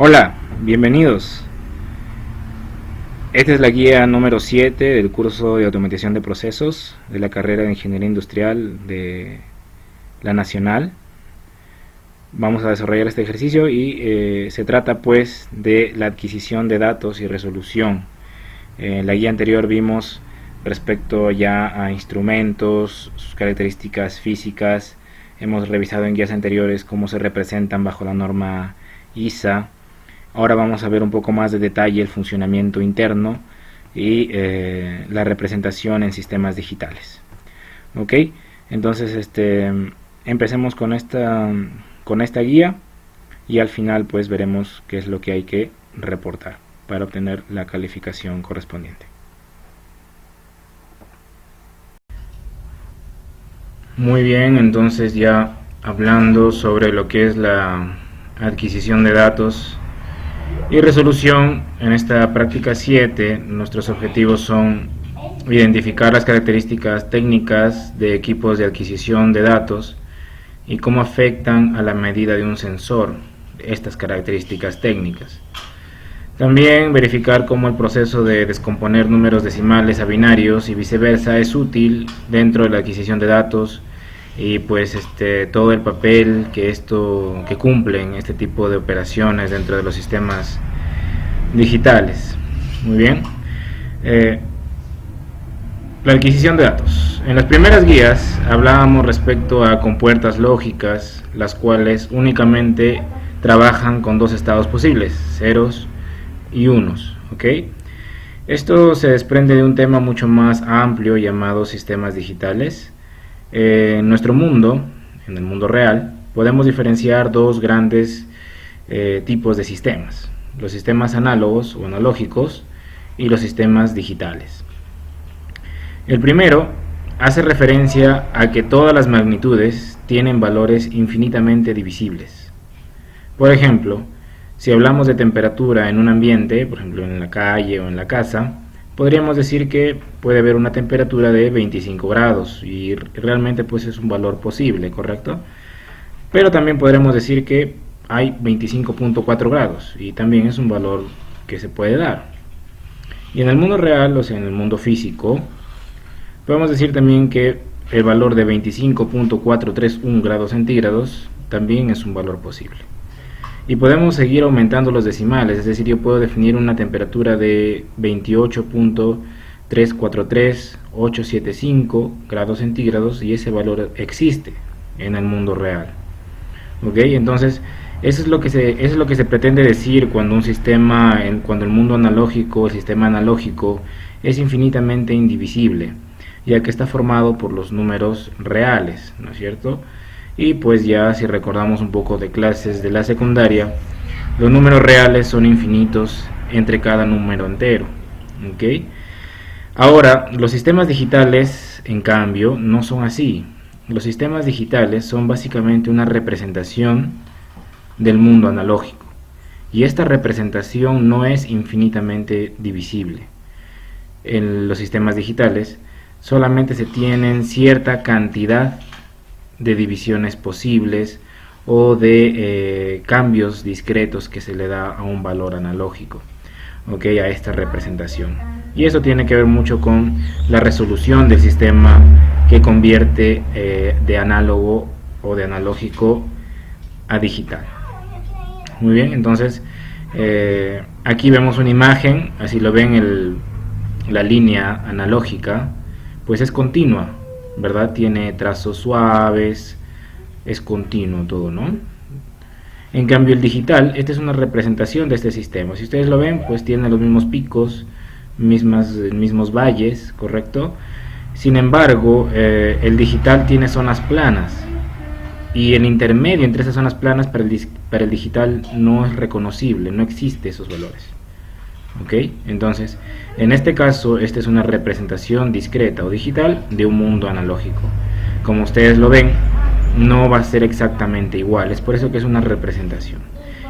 Hola, bienvenidos. Esta es la guía número 7 del curso de automatización de procesos de la carrera de Ingeniería Industrial de la Nacional. Vamos a desarrollar este ejercicio y se trata pues de la adquisición de datos y resolución. En la guía anterior vimos respecto ya a instrumentos, sus características físicas. Hemos revisado en guías anteriores cómo se representan bajo la norma ISA. Ahora vamos a ver un poco más de detalle el funcionamiento interno y la representación en sistemas digitales. Ok, entonces empecemos con esta guía y al final pues veremos qué es lo que hay que reportar para obtener la calificación correspondiente. Muy bien, entonces ya hablando sobre lo que es la adquisición de datos y resolución, en esta práctica 7 nuestros objetivos son identificar las características técnicas de equipos de adquisición de datos y cómo afectan a la medida de un sensor estas características técnicas. También verificar cómo el proceso de descomponer números decimales a binarios y viceversa es útil dentro de la adquisición de datos y pues todo el papel que cumplen este tipo de operaciones dentro de los sistemas digitales. Muy bien. La adquisición de datos. En las primeras guías hablábamos respecto a compuertas lógicas, las cuales únicamente trabajan con dos estados posibles, ceros y unos. ¿Ok? Esto se desprende de un tema mucho más amplio llamado sistemas digitales. En nuestro mundo, en el mundo real, podemos diferenciar dos grandes tipos de sistemas: los sistemas análogos o analógicos y los sistemas digitales. El primero hace referencia a que todas las magnitudes tienen valores infinitamente divisibles. Por ejemplo, si hablamos de temperatura en un ambiente, por ejemplo en la calle o en la casa, podríamos decir que puede haber una temperatura de 25 grados y realmente pues es un valor posible, ¿correcto? Pero también podremos decir que hay 25.4 grados y también es un valor que se puede dar. Y en el mundo real, o sea en el mundo físico, podemos decir también que el valor de 25.431 grados centígrados también es un valor posible. Y podemos seguir aumentando los decimales, es decir, yo puedo definir una temperatura de 28.343875 grados centígrados y ese valor existe en el mundo real. ¿Ok? Entonces, eso es lo que se pretende decir cuando cuando el mundo analógico, el sistema analógico, es infinitamente indivisible, ya que está formado por los números reales, ¿no es cierto? Y pues ya si recordamos un poco de clases de la secundaria, los números reales son infinitos entre cada número entero. ¿Ok? Ahora, los sistemas digitales, en cambio, no son así. Los sistemas digitales son básicamente una representación del mundo analógico. Y esta representación no es infinitamente divisible. En los sistemas digitales solamente se tienen cierta cantidad de divisiones posibles o de cambios discretos que se le da a un valor analógico, ¿ok? A esta representación. Y eso tiene que ver mucho con la resolución del sistema que convierte de análogo o de analógico a digital. Muy bien, entonces aquí vemos una imagen, así lo ven, la línea analógica pues es continua, ¿verdad? Tiene trazos suaves, es continuo todo, ¿no? En cambio el digital, esta es una representación de este sistema. Si ustedes lo ven, pues tiene los mismos picos, mismos valles, ¿correcto? Sin embargo, el digital tiene zonas planas y el intermedio entre esas zonas planas para el digital no es reconocible, no existe esos valores. ¿Ok? Entonces, en este caso, esta es una representación discreta o digital de un mundo analógico. Como ustedes lo ven, no va a ser exactamente igual, es por eso que es una representación.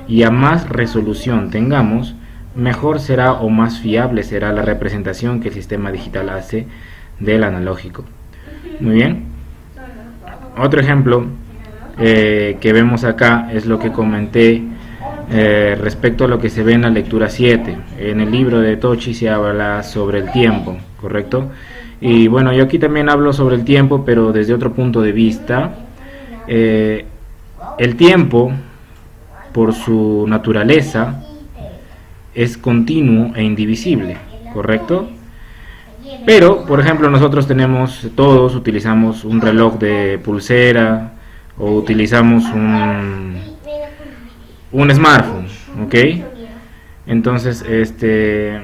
Y a más resolución tengamos, mejor será o más fiable será la representación que el sistema digital hace del analógico. Muy bien. Otro ejemplo que vemos acá es lo que comenté respecto a lo que se ve en la lectura 7. En el libro de Tochi se habla sobre el tiempo, ¿correcto? Y bueno, yo aquí también hablo sobre el tiempo, pero desde otro punto de vista. El tiempo, por su naturaleza, es continuo e indivisible, ¿correcto? Pero, por ejemplo, todos utilizamos un reloj de pulsera o utilizamos un smartphone, ¿ok? Entonces, este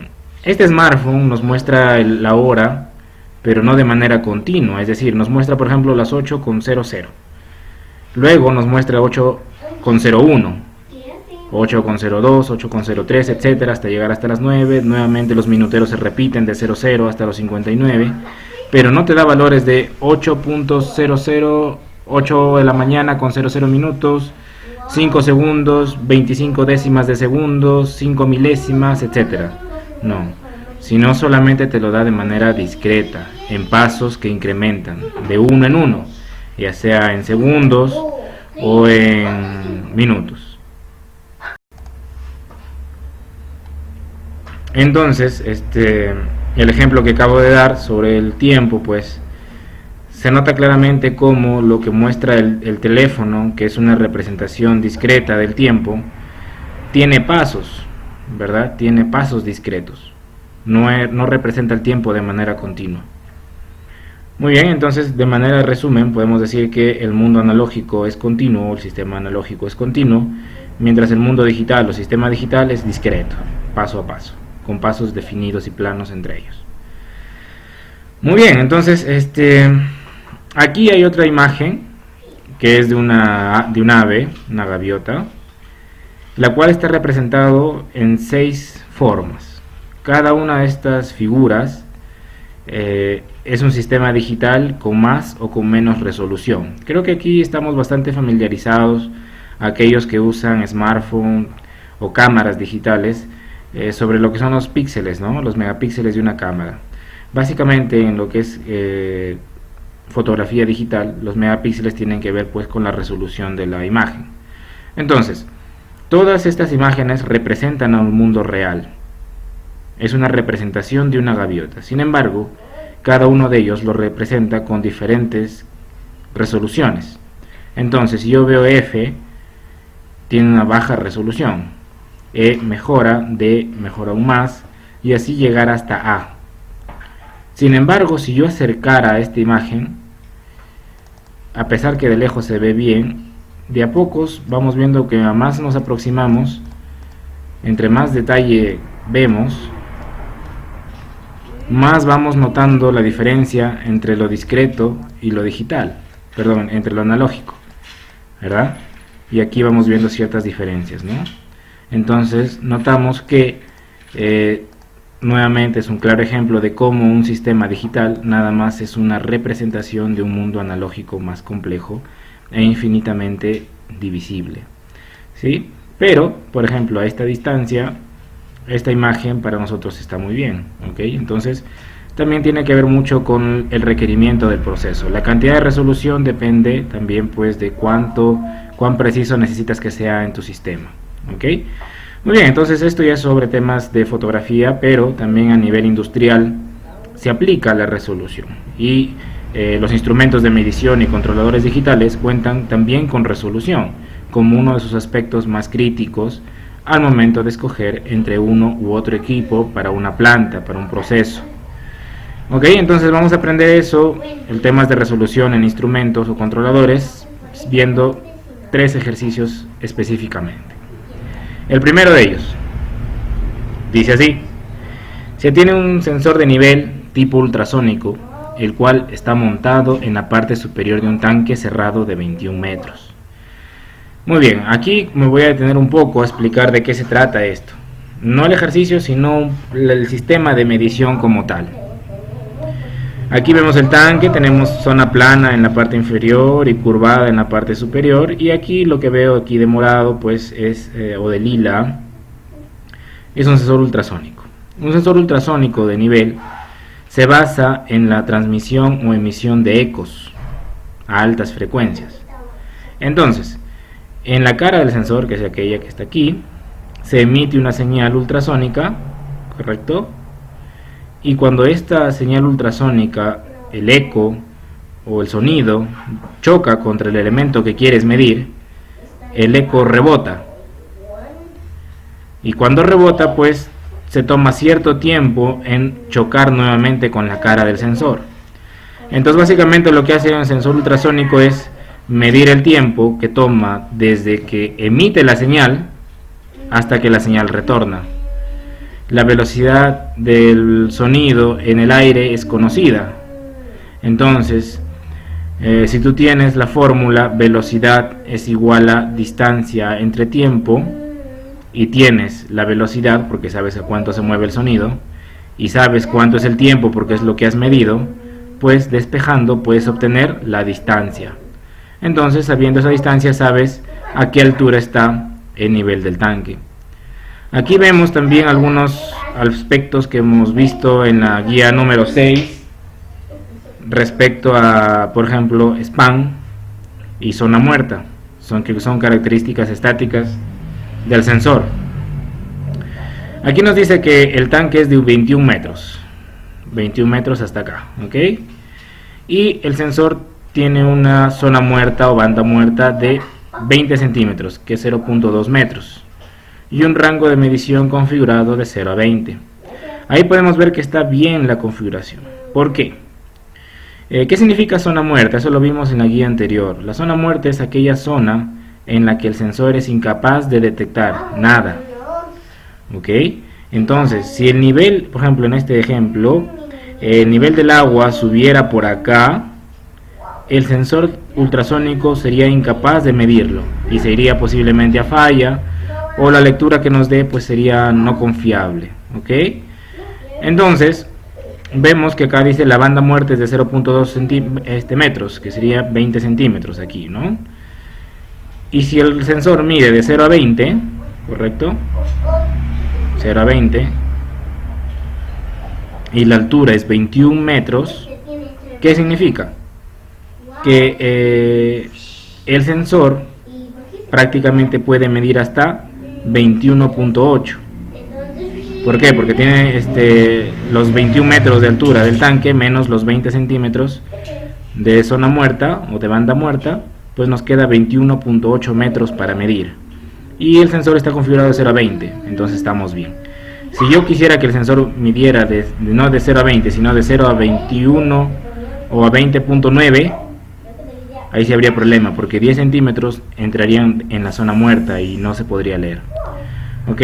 smartphone nos muestra la hora, pero no de manera continua, es decir, nos muestra, por ejemplo, las 8:00. Luego nos muestra 8:01, 8:02, 8:03, etcétera, hasta llegar hasta las 9. Nuevamente los minuteros se repiten de 00 hasta los 59, pero no te da valores de 8:00, 8 de la mañana con 00 minutos, 5 segundos, 25 décimas de segundos, 5 milésimas, etcétera. No, sino solamente te lo da de manera discreta, en pasos que incrementan de uno en uno, ya sea en segundos o en minutos. Entonces, el ejemplo que acabo de dar sobre el tiempo, pues, se nota claramente cómo lo que muestra el teléfono, que es una representación discreta del tiempo, tiene pasos, ¿verdad? Tiene pasos discretos. No representa el tiempo de manera continua. Muy bien, entonces de manera de resumen podemos decir que el mundo analógico es continuo, el sistema analógico es continuo, mientras el mundo digital o sistema digital es discreto, paso a paso, con pasos definidos y planos entre ellos. Muy bien, entonces aquí hay otra imagen que es de un ave, una gaviota, la cual está representado en 6 formas. Cada una de estas figuras es un sistema digital con más o con menos resolución. Creo que aquí estamos bastante familiarizados, aquellos que usan smartphone o cámaras digitales, sobre lo que son los píxeles, ¿no? Los megapíxeles de una cámara. Básicamente en lo que es fotografía digital, los megapíxeles tienen que ver pues con la resolución de la imagen. Entonces, todas estas imágenes representan a un mundo real. Es una representación de una gaviota. Sin embargo, cada uno de ellos lo representa con diferentes resoluciones. Entonces, si yo veo F, tiene una baja resolución. E mejora, D mejora aún más, y así llegar hasta A. Sin embargo, si yo acercara esta imagen, a pesar que de lejos se ve bien, de a pocos vamos viendo que a más nos aproximamos, entre más detalle vemos, más vamos notando la diferencia entre lo discreto y lo digital, perdón, entre lo analógico, ¿verdad? Y aquí vamos viendo ciertas diferencias, ¿no? Entonces notamos que nuevamente es un claro ejemplo de cómo un sistema digital nada más es una representación de un mundo analógico más complejo e infinitamente divisible, ¿sí? Pero, por ejemplo, a esta distancia, esta imagen para nosotros está muy bien, ¿ok? Entonces, también tiene que ver mucho con el requerimiento del proceso. La cantidad de resolución depende también, pues, de cuán preciso necesitas que sea en tu sistema, ¿ok? Muy bien, entonces esto ya es sobre temas de fotografía, pero también a nivel industrial se aplica la resolución. Y los instrumentos de medición y controladores digitales cuentan también con resolución, como uno de sus aspectos más críticos al momento de escoger entre uno u otro equipo para una planta, para un proceso. Ok, entonces vamos a aprender eso, el tema de resolución en instrumentos o controladores, viendo 3 ejercicios específicamente. El primero de ellos dice así: se tiene un sensor de nivel tipo ultrasónico, el cual está montado en la parte superior de un tanque cerrado de 21 metros. Muy bien, aquí me voy a detener un poco a explicar de qué se trata esto. No el ejercicio, sino el sistema de medición como tal. Aquí vemos el tanque, tenemos zona plana en la parte inferior y curvada en la parte superior, y aquí lo que veo aquí de morado pues es, o de lila, es un sensor ultrasónico. Un sensor ultrasónico de nivel se basa en la transmisión o emisión de ecos a altas frecuencias. Entonces, en la cara del sensor, que es aquella que está aquí, se emite una señal ultrasónica, ¿correcto? Y cuando esta señal ultrasónica, el eco o el sonido, choca contra el elemento que quieres medir, el eco rebota. Y cuando rebota, pues se toma cierto tiempo en chocar nuevamente con la cara del sensor. Entonces básicamente lo que hace un sensor ultrasónico es medir el tiempo que toma desde que emite la señal hasta que la señal retorna. La velocidad del sonido en el aire es conocida. Entonces, si tú tienes la fórmula velocidad es igual a distancia entre tiempo, y tienes la velocidad porque sabes a cuánto se mueve el sonido, y sabes cuánto es el tiempo porque es lo que has medido, pues despejando puedes obtener la distancia. Entonces, sabiendo esa distancia, sabes a qué altura está el nivel del tanque. Aquí vemos también algunos aspectos que hemos visto en la guía número 6 respecto a, por ejemplo, span y zona muerta, que son características estáticas del sensor. Aquí nos dice que el tanque es de 21 metros hasta acá, ¿ok? Y el sensor tiene una zona muerta o banda muerta de 20 centímetros, que es 0.2 metros, y un rango de medición configurado de 0 a 20. Ahí podemos ver que está bien la configuración. ¿Por qué? ¿Qué significa zona muerta? Eso lo vimos en la guía anterior. La zona muerta es aquella zona en la que el sensor es incapaz de detectar nada. ¿Ok? Entonces, si el nivel, por ejemplo, en este ejemplo, el nivel del agua subiera por acá, el sensor ultrasónico sería incapaz de medirlo y se iría posiblemente a falla, o la lectura que nos dé pues sería no confiable. ¿Ok? Entonces, vemos que acá dice la banda muerta es de 0.2 metros, que sería 20 centímetros aquí, ¿no? Y si el sensor mide de 0 a 20, ¿correcto? 0 a 20, y la altura es 21 metros, ¿qué significa? Que el sensor prácticamente puede medir hasta 21.8. ¿Por qué? Porque tiene los 21 metros de altura del tanque menos los 20 centímetros de zona muerta o de banda muerta, pues nos queda 21.8 metros para medir. Y el sensor está configurado de 0 a 20, entonces estamos bien. Si yo quisiera que el sensor midiera no de 0 a 20, sino de 0 a 21 o a 20.9, ahí sí habría problema, porque 10 centímetros entrarían en la zona muerta y no se podría leer. ¿Ok?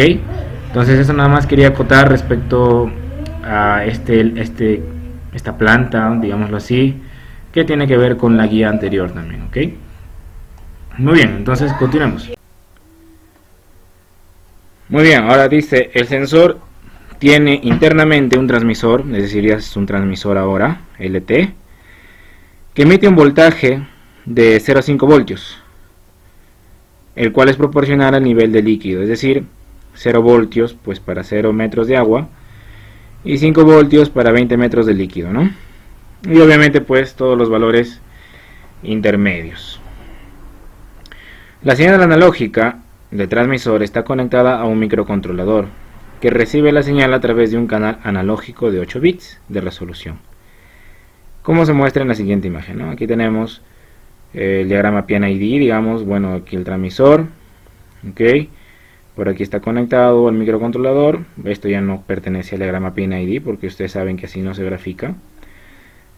Entonces eso nada más quería acotar respecto a esta planta, digámoslo así, que tiene que ver con la guía anterior también. ¿Ok? Muy bien, entonces continuemos. Muy bien, ahora dice, el sensor tiene internamente un transmisor, es decir, ya es un transmisor ahora, LT, que emite un voltaje de 0 a 5 voltios, el cual es proporcional al nivel de líquido, es decir, 0 voltios pues para 0 metros de agua y 5 voltios para 20 metros de líquido, ¿no? Y obviamente pues todos los valores intermedios. La señal analógica del transmisor está conectada a un microcontrolador que recibe la señal a través de un canal analógico de 8 bits de resolución, como se muestra en la siguiente imagen, ¿no? Aquí tenemos el diagrama PIN-ID, digamos, bueno, aquí el transmisor, ok, por aquí está conectado al microcontrolador. Esto ya no pertenece al diagrama PIN-ID porque ustedes saben que así no se grafica.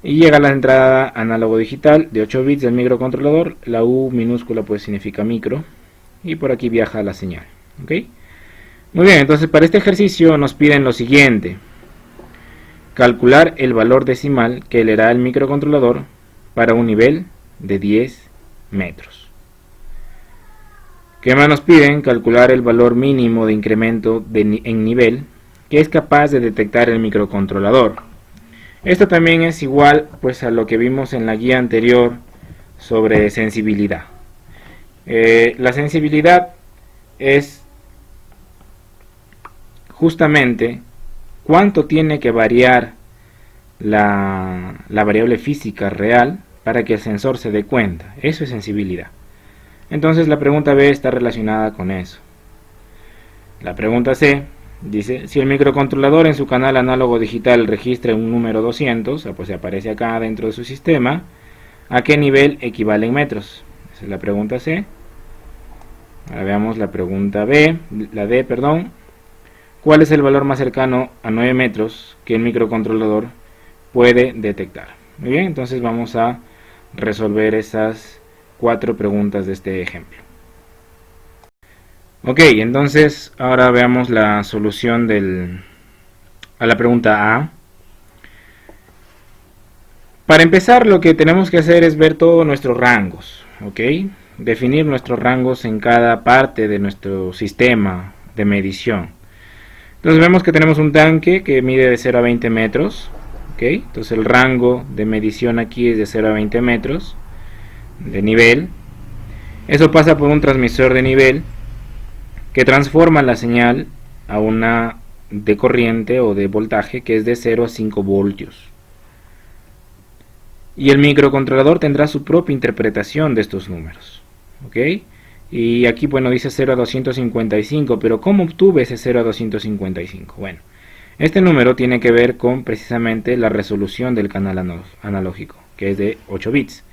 Y llega a la entrada análogo digital de 8 bits del microcontrolador. La U minúscula pues significa micro, y por aquí viaja la señal. ¿Ok? Muy bien, entonces para este ejercicio nos piden lo siguiente: calcular el valor decimal que leerá el microcontrolador para un nivel de 10 metros. ¿Qué más nos piden? Calcular el valor mínimo de incremento en nivel que es capaz de detectar el microcontrolador. Esto también es igual pues a lo que vimos en la guía anterior sobre sensibilidad. La sensibilidad es justamente cuánto tiene que variar la variable física real para que el sensor se dé cuenta. Eso es sensibilidad. Entonces la pregunta B está relacionada con eso. La pregunta C dice, si el microcontrolador en su canal análogo digital registra un número 200, pues aparece acá dentro de su sistema, ¿a qué nivel equivale en metros? Esa es la pregunta C. Ahora veamos la pregunta B, la D, perdón. ¿Cuál es el valor más cercano a 9 metros que el microcontrolador puede detectar? Muy bien, entonces vamos a resolver esas 4 preguntas de este ejemplo. Ok, entonces ahora veamos la solución a la pregunta A. Para empezar, lo que tenemos que hacer es ver todos nuestros rangos, ¿ok? Definir nuestros rangos en cada parte de nuestro sistema de medición. Entonces vemos que tenemos un tanque que mide de 0 a 20 metros, ¿ok? Entonces el rango de medición aquí es de 0 a 20 metros de nivel. Eso pasa por un transmisor de nivel que transforma la señal a una de corriente o de voltaje que es de 0 a 5 voltios. Y el microcontrolador tendrá su propia interpretación de estos números, ¿ok? Y aquí, bueno, dice 0 a 255, pero ¿cómo obtuve ese 0 a 255? Bueno, este número tiene que ver con precisamente la resolución del canal analógico, que es de 8 bits.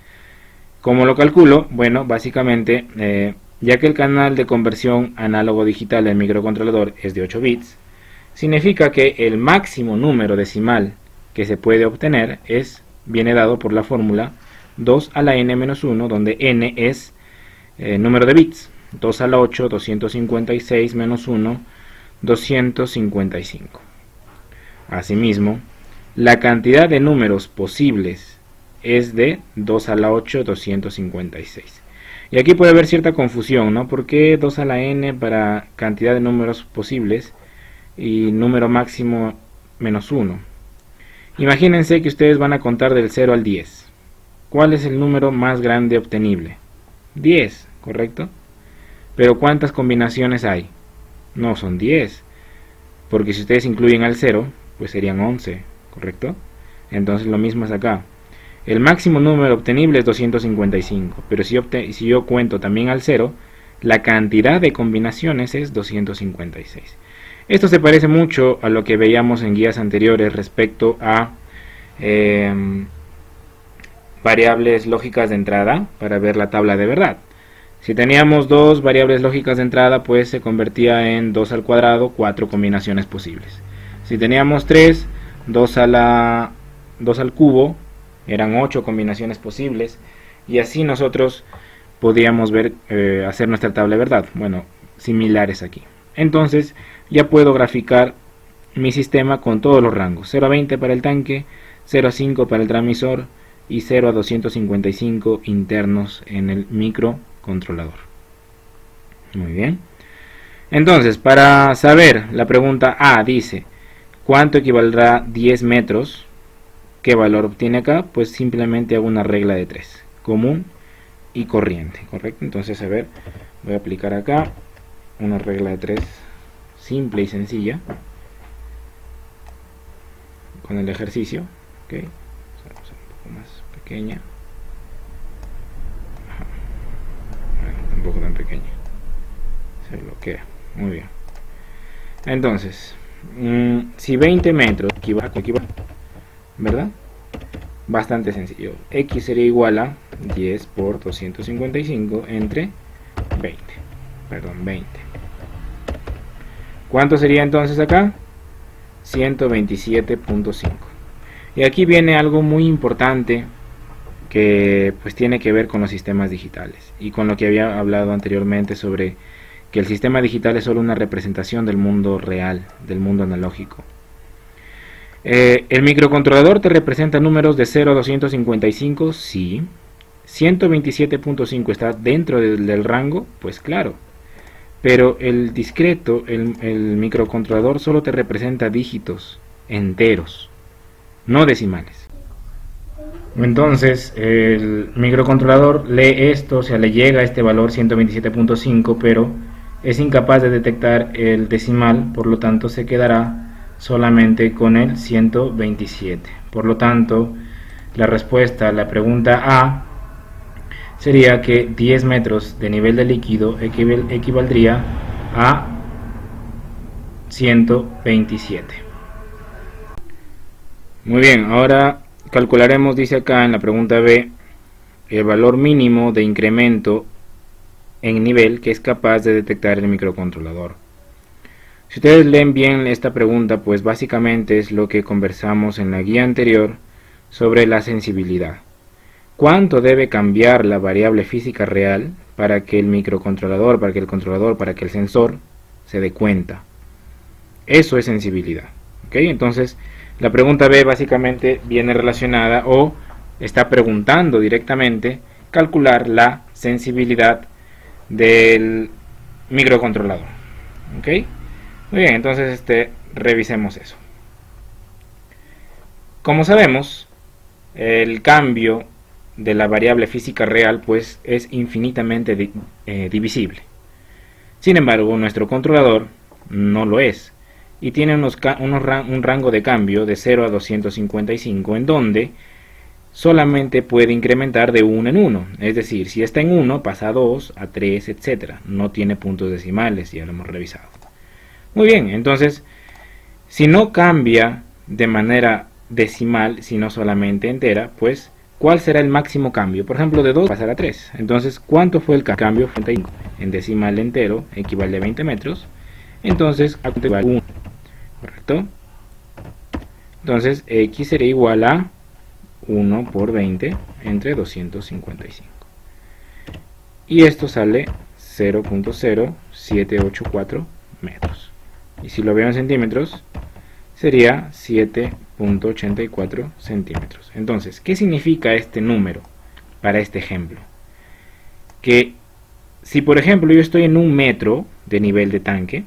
¿Cómo lo calculo? Bueno, básicamente, ya que el canal de conversión análogo-digital del microcontrolador es de 8 bits, significa que el máximo número decimal que se puede obtener viene dado por la fórmula 2 a la n-1, donde n es número de bits, 2 a la 8, 256 menos 1, 255. Asimismo, la cantidad de números posibles es de 2 a la 8, 256. Y aquí puede haber cierta confusión, ¿no? ¿Por qué 2 a la n para cantidad de números posibles y número máximo menos 1? Imagínense que ustedes van a contar del 0 al 10. ¿Cuál es el número más grande obtenible? 10, ¿correcto? Pero ¿cuántas combinaciones hay? No son 10, porque si ustedes incluyen al 0, pues serían 11, ¿correcto? Entonces lo mismo es acá. El máximo número obtenible es 255, pero si yo cuento también al 0, la cantidad de combinaciones es 256. Esto se parece mucho a lo que veíamos en guías anteriores respecto a variables lógicas de entrada para ver la tabla de verdad. Si teníamos dos variables lógicas de entrada, pues se convertía en 2 al cuadrado, 4 combinaciones posibles. Si teníamos 3, 2 al cubo, eran 8 combinaciones posibles, y así nosotros podíamos ver, hacer nuestra tabla de verdad. Bueno, similares aquí. Entonces ya puedo graficar mi sistema con todos los rangos: 0 a 20 para el tanque, 0 a 5 para el transmisor y 0 a 255 internos en el microcontrolador. Muy bien. Entonces, para saber, la pregunta A dice: ¿cuánto equivaldrá 10 metros? ¿Qué valor obtiene acá? Pues simplemente hago una regla de 3, común y corriente, ¿correcto? Entonces, a ver, voy a aplicar acá una regla de 3 simple y sencilla con el ejercicio, ¿ok? Vamos a un poco más pequeña. Bueno, tampoco tan pequeña, se bloquea, muy bien. Entonces, si 20 metros equivale, ¿verdad? Bastante sencillo. X sería igual a 10 por 255 entre 20. ¿Cuánto sería entonces acá? 127.5. Y aquí viene algo muy importante que pues tiene que ver con los sistemas digitales y con lo que había hablado anteriormente sobre que el sistema digital es solo una representación del mundo real, del mundo analógico. ¿El microcontrolador te representa números de 0 a 255? Sí. ¿127.5 está dentro del rango? Pues claro. Pero el discreto, el microcontrolador solo te representa dígitos enteros, no decimales. Entonces, el microcontrolador lee esto, o sea, le llega a este valor 127.5, pero es incapaz de detectar el decimal, por lo tanto se quedará solamente con el 127. Por lo tanto, la respuesta a la pregunta A sería que 10 metros de nivel de líquido equivaldría a 127. Muy bien, ahora calcularemos, dice acá en la pregunta B, el valor mínimo de incremento en nivel que es capaz de detectar el microcontrolador. Si ustedes leen bien esta pregunta, pues básicamente es lo que conversamos en la guía anterior sobre la sensibilidad. ¿Cuánto debe cambiar la variable física real para que el microcontrolador, para que el controlador, para que el sensor se dé cuenta? Eso es sensibilidad. ¿Ok? Entonces, la pregunta B básicamente viene relacionada o está preguntando directamente calcular la sensibilidad del microcontrolador. ¿Ok? Muy bien, entonces revisemos eso. Como sabemos, el cambio de la variable física real pues es infinitamente divisible. Sin embargo, nuestro controlador no lo es y tiene un rango de cambio de 0 a 255 en donde solamente puede incrementar de 1 en 1, es decir, si está en 1 pasa a 2, a 3, etc. No tiene puntos decimales, ya lo hemos revisado. Muy bien, entonces, si no cambia de manera decimal, sino solamente entera, pues, ¿cuál será el máximo cambio? Por ejemplo, de 2 pasar a 3. Entonces, ¿cuánto fue el cambio? En decimal entero equivale a 20 metros. Entonces, a equivale a 1. ¿Correcto? Entonces, X sería igual a 1 por 20 entre 255. Y esto sale 0.0784 metros. Y si lo veo en centímetros, sería 7.84 centímetros. Entonces, ¿qué significa este número para este ejemplo? Que si por ejemplo yo estoy en 1 metro de nivel de tanque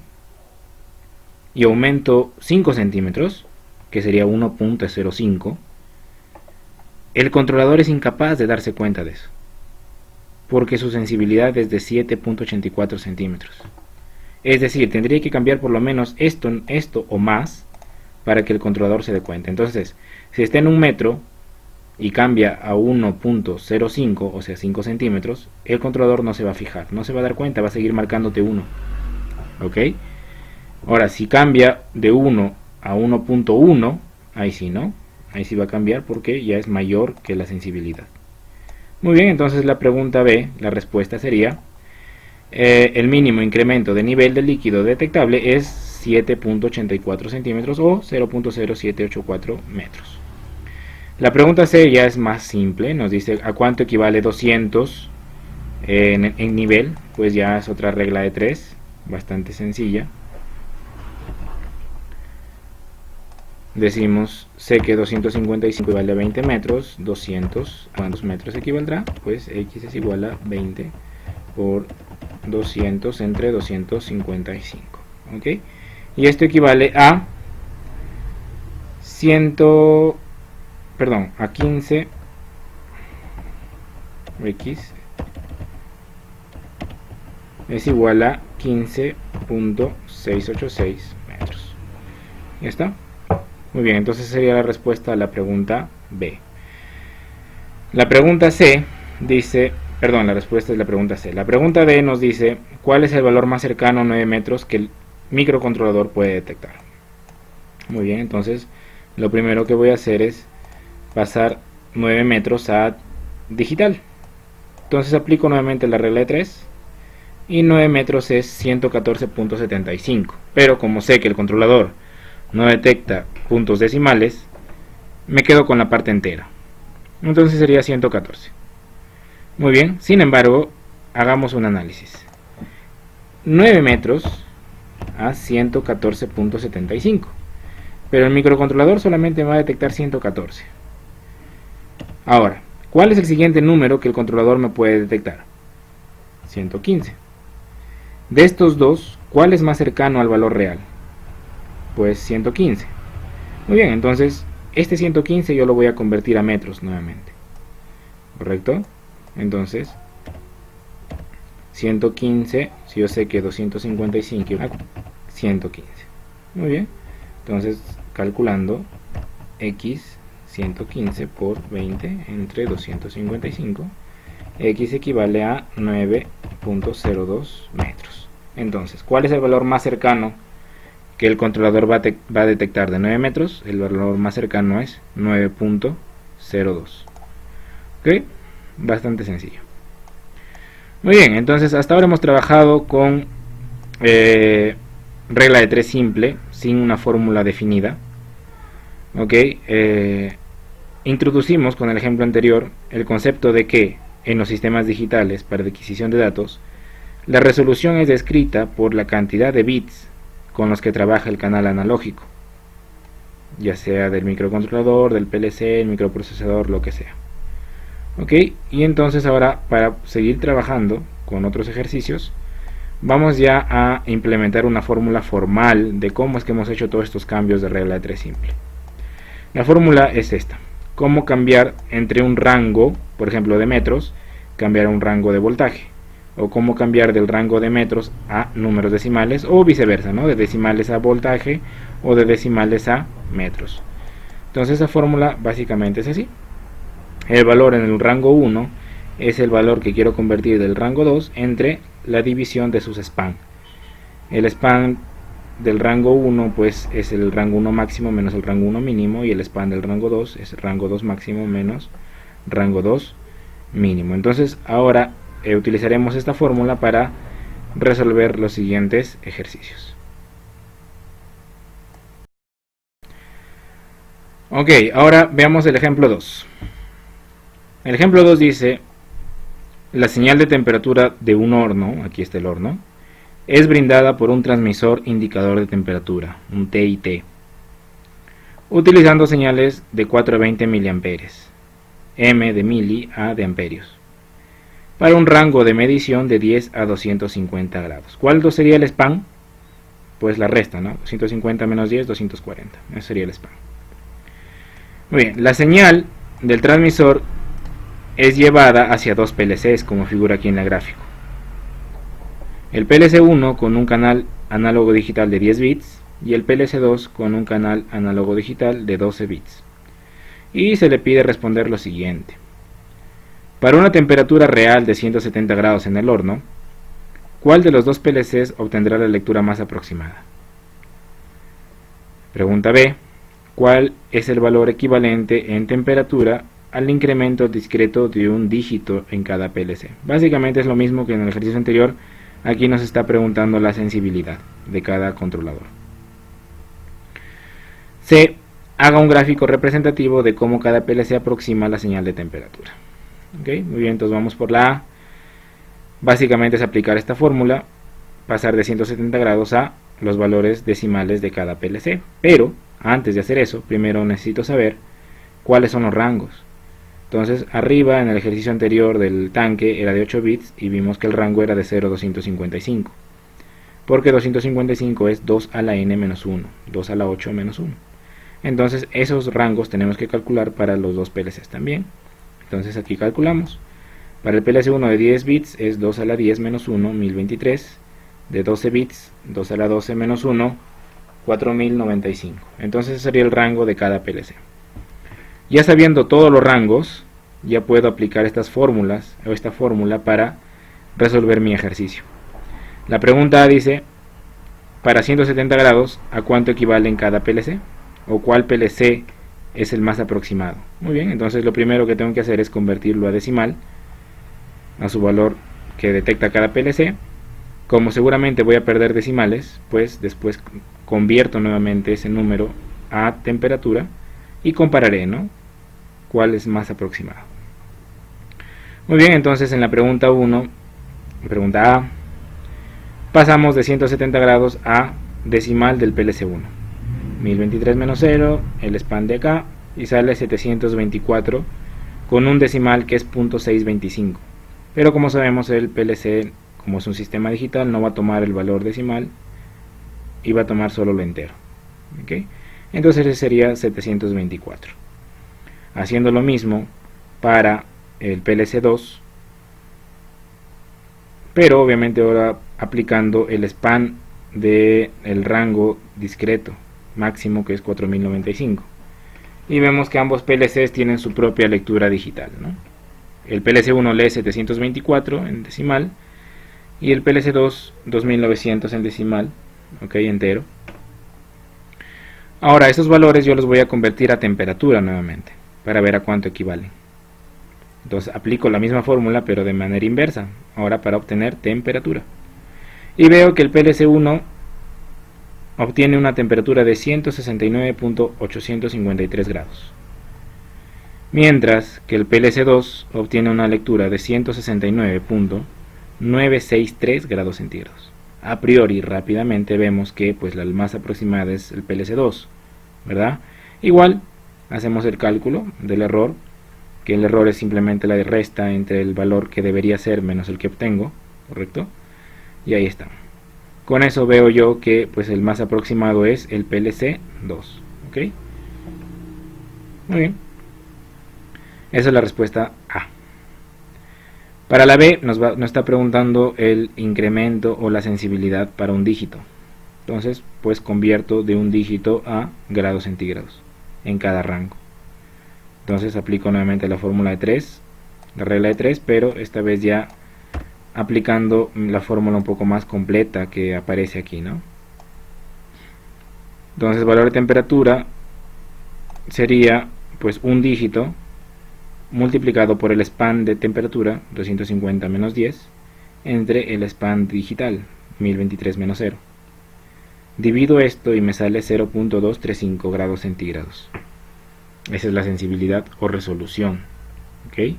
y aumento 5 centímetros, que sería 1.05, el controlador es incapaz de darse cuenta de eso, porque su sensibilidad es de 7.84 centímetros. Es decir, tendría que cambiar por lo menos esto o más para que el controlador se dé cuenta. Entonces, si está en 1 metro y cambia a 1.05, o sea 5 centímetros, el controlador no se va a fijar, no se va a dar cuenta, va a seguir marcándote 1. ¿Ok? Ahora, si cambia de 1 a 1.1, ahí sí, ¿no? Ahí sí va a cambiar porque ya es mayor que la sensibilidad. Muy bien, entonces la pregunta B, la respuesta sería: el mínimo incremento de nivel del líquido detectable es 7.84 centímetros o 0.0784 metros. La pregunta C ya es más simple, nos dice a cuánto equivale 200 en nivel, pues ya es otra regla de 3, bastante sencilla. Decimos, sé que 255 equivale a 20 metros, 200, ¿a cuántos metros equivaldrá? Pues X es igual a 20 por 200 entre 255. ¿Ok? Y esto equivale a 15 X es igual a 15.686 metros. ¿Ya está? Muy bien, entonces sería la respuesta a la pregunta B. La pregunta C dice, perdón, la respuesta es la pregunta C. La pregunta D nos dice, ¿cuál es el valor más cercano a 9 metros que el microcontrolador puede detectar? Muy bien, entonces lo primero que voy a hacer es pasar 9 metros a digital. Entonces aplico nuevamente la regla de 3 y 9 metros es 114.75. Pero como sé que el controlador no detecta puntos decimales, me quedo con la parte entera. Entonces sería 114. Muy bien, sin embargo, hagamos un análisis. 9 metros a 114.75. Pero el microcontrolador solamente va a detectar 114. Ahora, ¿cuál es el siguiente número que el controlador me puede detectar? 115. De estos dos, ¿cuál es más cercano al valor real? Pues 115. Muy bien, entonces este 115 yo lo voy a convertir a metros nuevamente. ¿Correcto? Entonces 115, si yo sé que 255 a 115. Muy bien, entonces calculando X 115 por 20 entre 255, X equivale a 9.02 metros. Entonces, ¿cuál es el valor más cercano que el controlador va a detectar de 9 metros, el valor más cercano es 9.02. ¿Ok? Bastante sencillo. Muy bien, entonces hasta ahora hemos trabajado con regla de 3 simple, sin una fórmula definida. ¿Ok? Introducimos con el ejemplo anterior el concepto de que en los sistemas digitales para adquisición de datos, la resolución es descrita por la cantidad de bits con los que trabaja el canal analógico, ya sea del microcontrolador, del PLC, el microprocesador, lo que sea. ¿Ok? Y entonces ahora, para seguir trabajando con otros ejercicios, vamos ya a implementar una fórmula formal de cómo es que hemos hecho todos estos cambios de regla de 3 simple. La fórmula es esta: cómo cambiar entre un rango, por ejemplo de metros, cambiar a un rango de voltaje, o cómo cambiar del rango de metros a números decimales, o viceversa, ¿no? De decimales a voltaje o de decimales a metros. Entonces esa fórmula básicamente es así: el valor en el rango 1 es el valor que quiero convertir del rango 2 entre la división de sus span. El span del rango 1 pues es el rango 1 máximo menos el rango 1 mínimo, y el span del rango 2 es rango 2 máximo menos rango 2 mínimo. Entonces ahora utilizaremos esta fórmula para resolver los siguientes ejercicios. Ok, ahora veamos el ejemplo 2. El ejemplo 2 dice: la señal de temperatura de un horno, aquí está el horno, es brindada por un transmisor indicador de temperatura, un TIT, utilizando señales de 4 a 20 miliamperes, M de mili, A de amperios, para un rango de medición de 10 a 250 grados. ¿Cuál sería el span? Pues la resta, ¿no? 250 menos 10, 240. Ese sería el span. Muy bien, la señal del transmisor es llevada hacia dos PLCs, como figura aquí en la gráfico. El PLC1 con un canal análogo digital de 10 bits y el PLC2 con un canal análogo digital de 12 bits. Y se le pide responder lo siguiente: para una temperatura real de 170 grados en el horno, ¿cuál de los dos PLCs obtendrá la lectura más aproximada? Pregunta B: ¿cuál es el valor equivalente en temperatura al incremento discreto de un dígito en cada PLC? Básicamente es lo mismo que en el ejercicio anterior. Aquí nos está preguntando la sensibilidad de cada controlador. C: haga un gráfico representativo de cómo cada PLC aproxima la señal de temperatura. Okay, muy bien, entonces vamos por la A. Básicamente es aplicar esta fórmula, pasar de 170 grados a los valores decimales de cada PLC. Pero antes de hacer eso, primero necesito saber cuáles son los rangos. Entonces arriba en el ejercicio anterior del tanque era de 8 bits y vimos que el rango era de 0 a 255. Porque 255 es 2 a la n menos 1, 2 a la 8 menos 1. Entonces esos rangos tenemos que calcular para los dos PLCs también. Entonces aquí calculamos. Para el PLC1 de 10 bits es 2 a la 10 menos 1, 1023. De 12 bits, 2 a la 12 menos 1, 4095. Entonces ese sería el rango de cada PLC. Ya sabiendo todos los rangos, ya puedo aplicar estas fórmulas o esta fórmula para resolver mi ejercicio. La pregunta A dice: para 170 grados, ¿a cuánto equivale en cada PLC? ¿O cuál PLC es el más aproximado? Muy bien, entonces lo primero que tengo que hacer es convertirlo a decimal, a su valor que detecta cada PLC. Como seguramente voy a perder decimales, pues después convierto nuevamente ese número a temperatura y compararé, ¿no?, cuál es más aproximado. Muy bien, entonces en la pregunta 1, pregunta A, pasamos de 170 grados a decimal del PLC1. 1023 menos 0, el span de acá, y sale 724 con un decimal que es .625. Pero como sabemos, el PLC, como es un sistema digital, no va a tomar el valor decimal y va a tomar solo lo entero. ¿Okay? Entonces ese sería 724. Haciendo lo mismo para el PLC2, pero obviamente ahora aplicando el span del rango discreto máximo, que es 4095. Y vemos que ambos PLCs tienen su propia lectura digital, ¿no? El PLC1 lee 724 en decimal y el PLC2 2900 en decimal, ok, entero. Ahora, esos valores yo los voy a convertir a temperatura nuevamente, para ver a cuánto equivalen. Entonces aplico la misma fórmula, pero de manera inversa, ahora para obtener temperatura. Y veo que el PLC1 obtiene una temperatura de 169.853 grados. Mientras que el PLC2 obtiene una lectura de 169.963 grados centígrados. A priori, rápidamente vemos que pues la más aproximada es el PLC2, ¿verdad? Igual, hacemos el cálculo del error, que el error es simplemente la resta entre el valor que debería ser menos el que obtengo, ¿correcto? Y ahí está. Con eso veo yo que pues el más aproximado es el PLC2, ¿ok? Muy bien. Esa es la respuesta A. Para la B nos está preguntando el incremento o la sensibilidad para un dígito. Entonces, pues convierto de un dígito a grados centígrados en cada rango. Entonces aplico nuevamente la fórmula de 3, la regla de 3, pero esta vez ya aplicando la fórmula un poco más completa que aparece aquí, ¿no? Entonces, valor de temperatura sería pues un dígito multiplicado por el span de temperatura, 250 menos 10, entre el span digital, 1023 menos 0. Divido esto y me sale 0.235 grados centígrados. Esa es la sensibilidad o resolución. ¿Ok?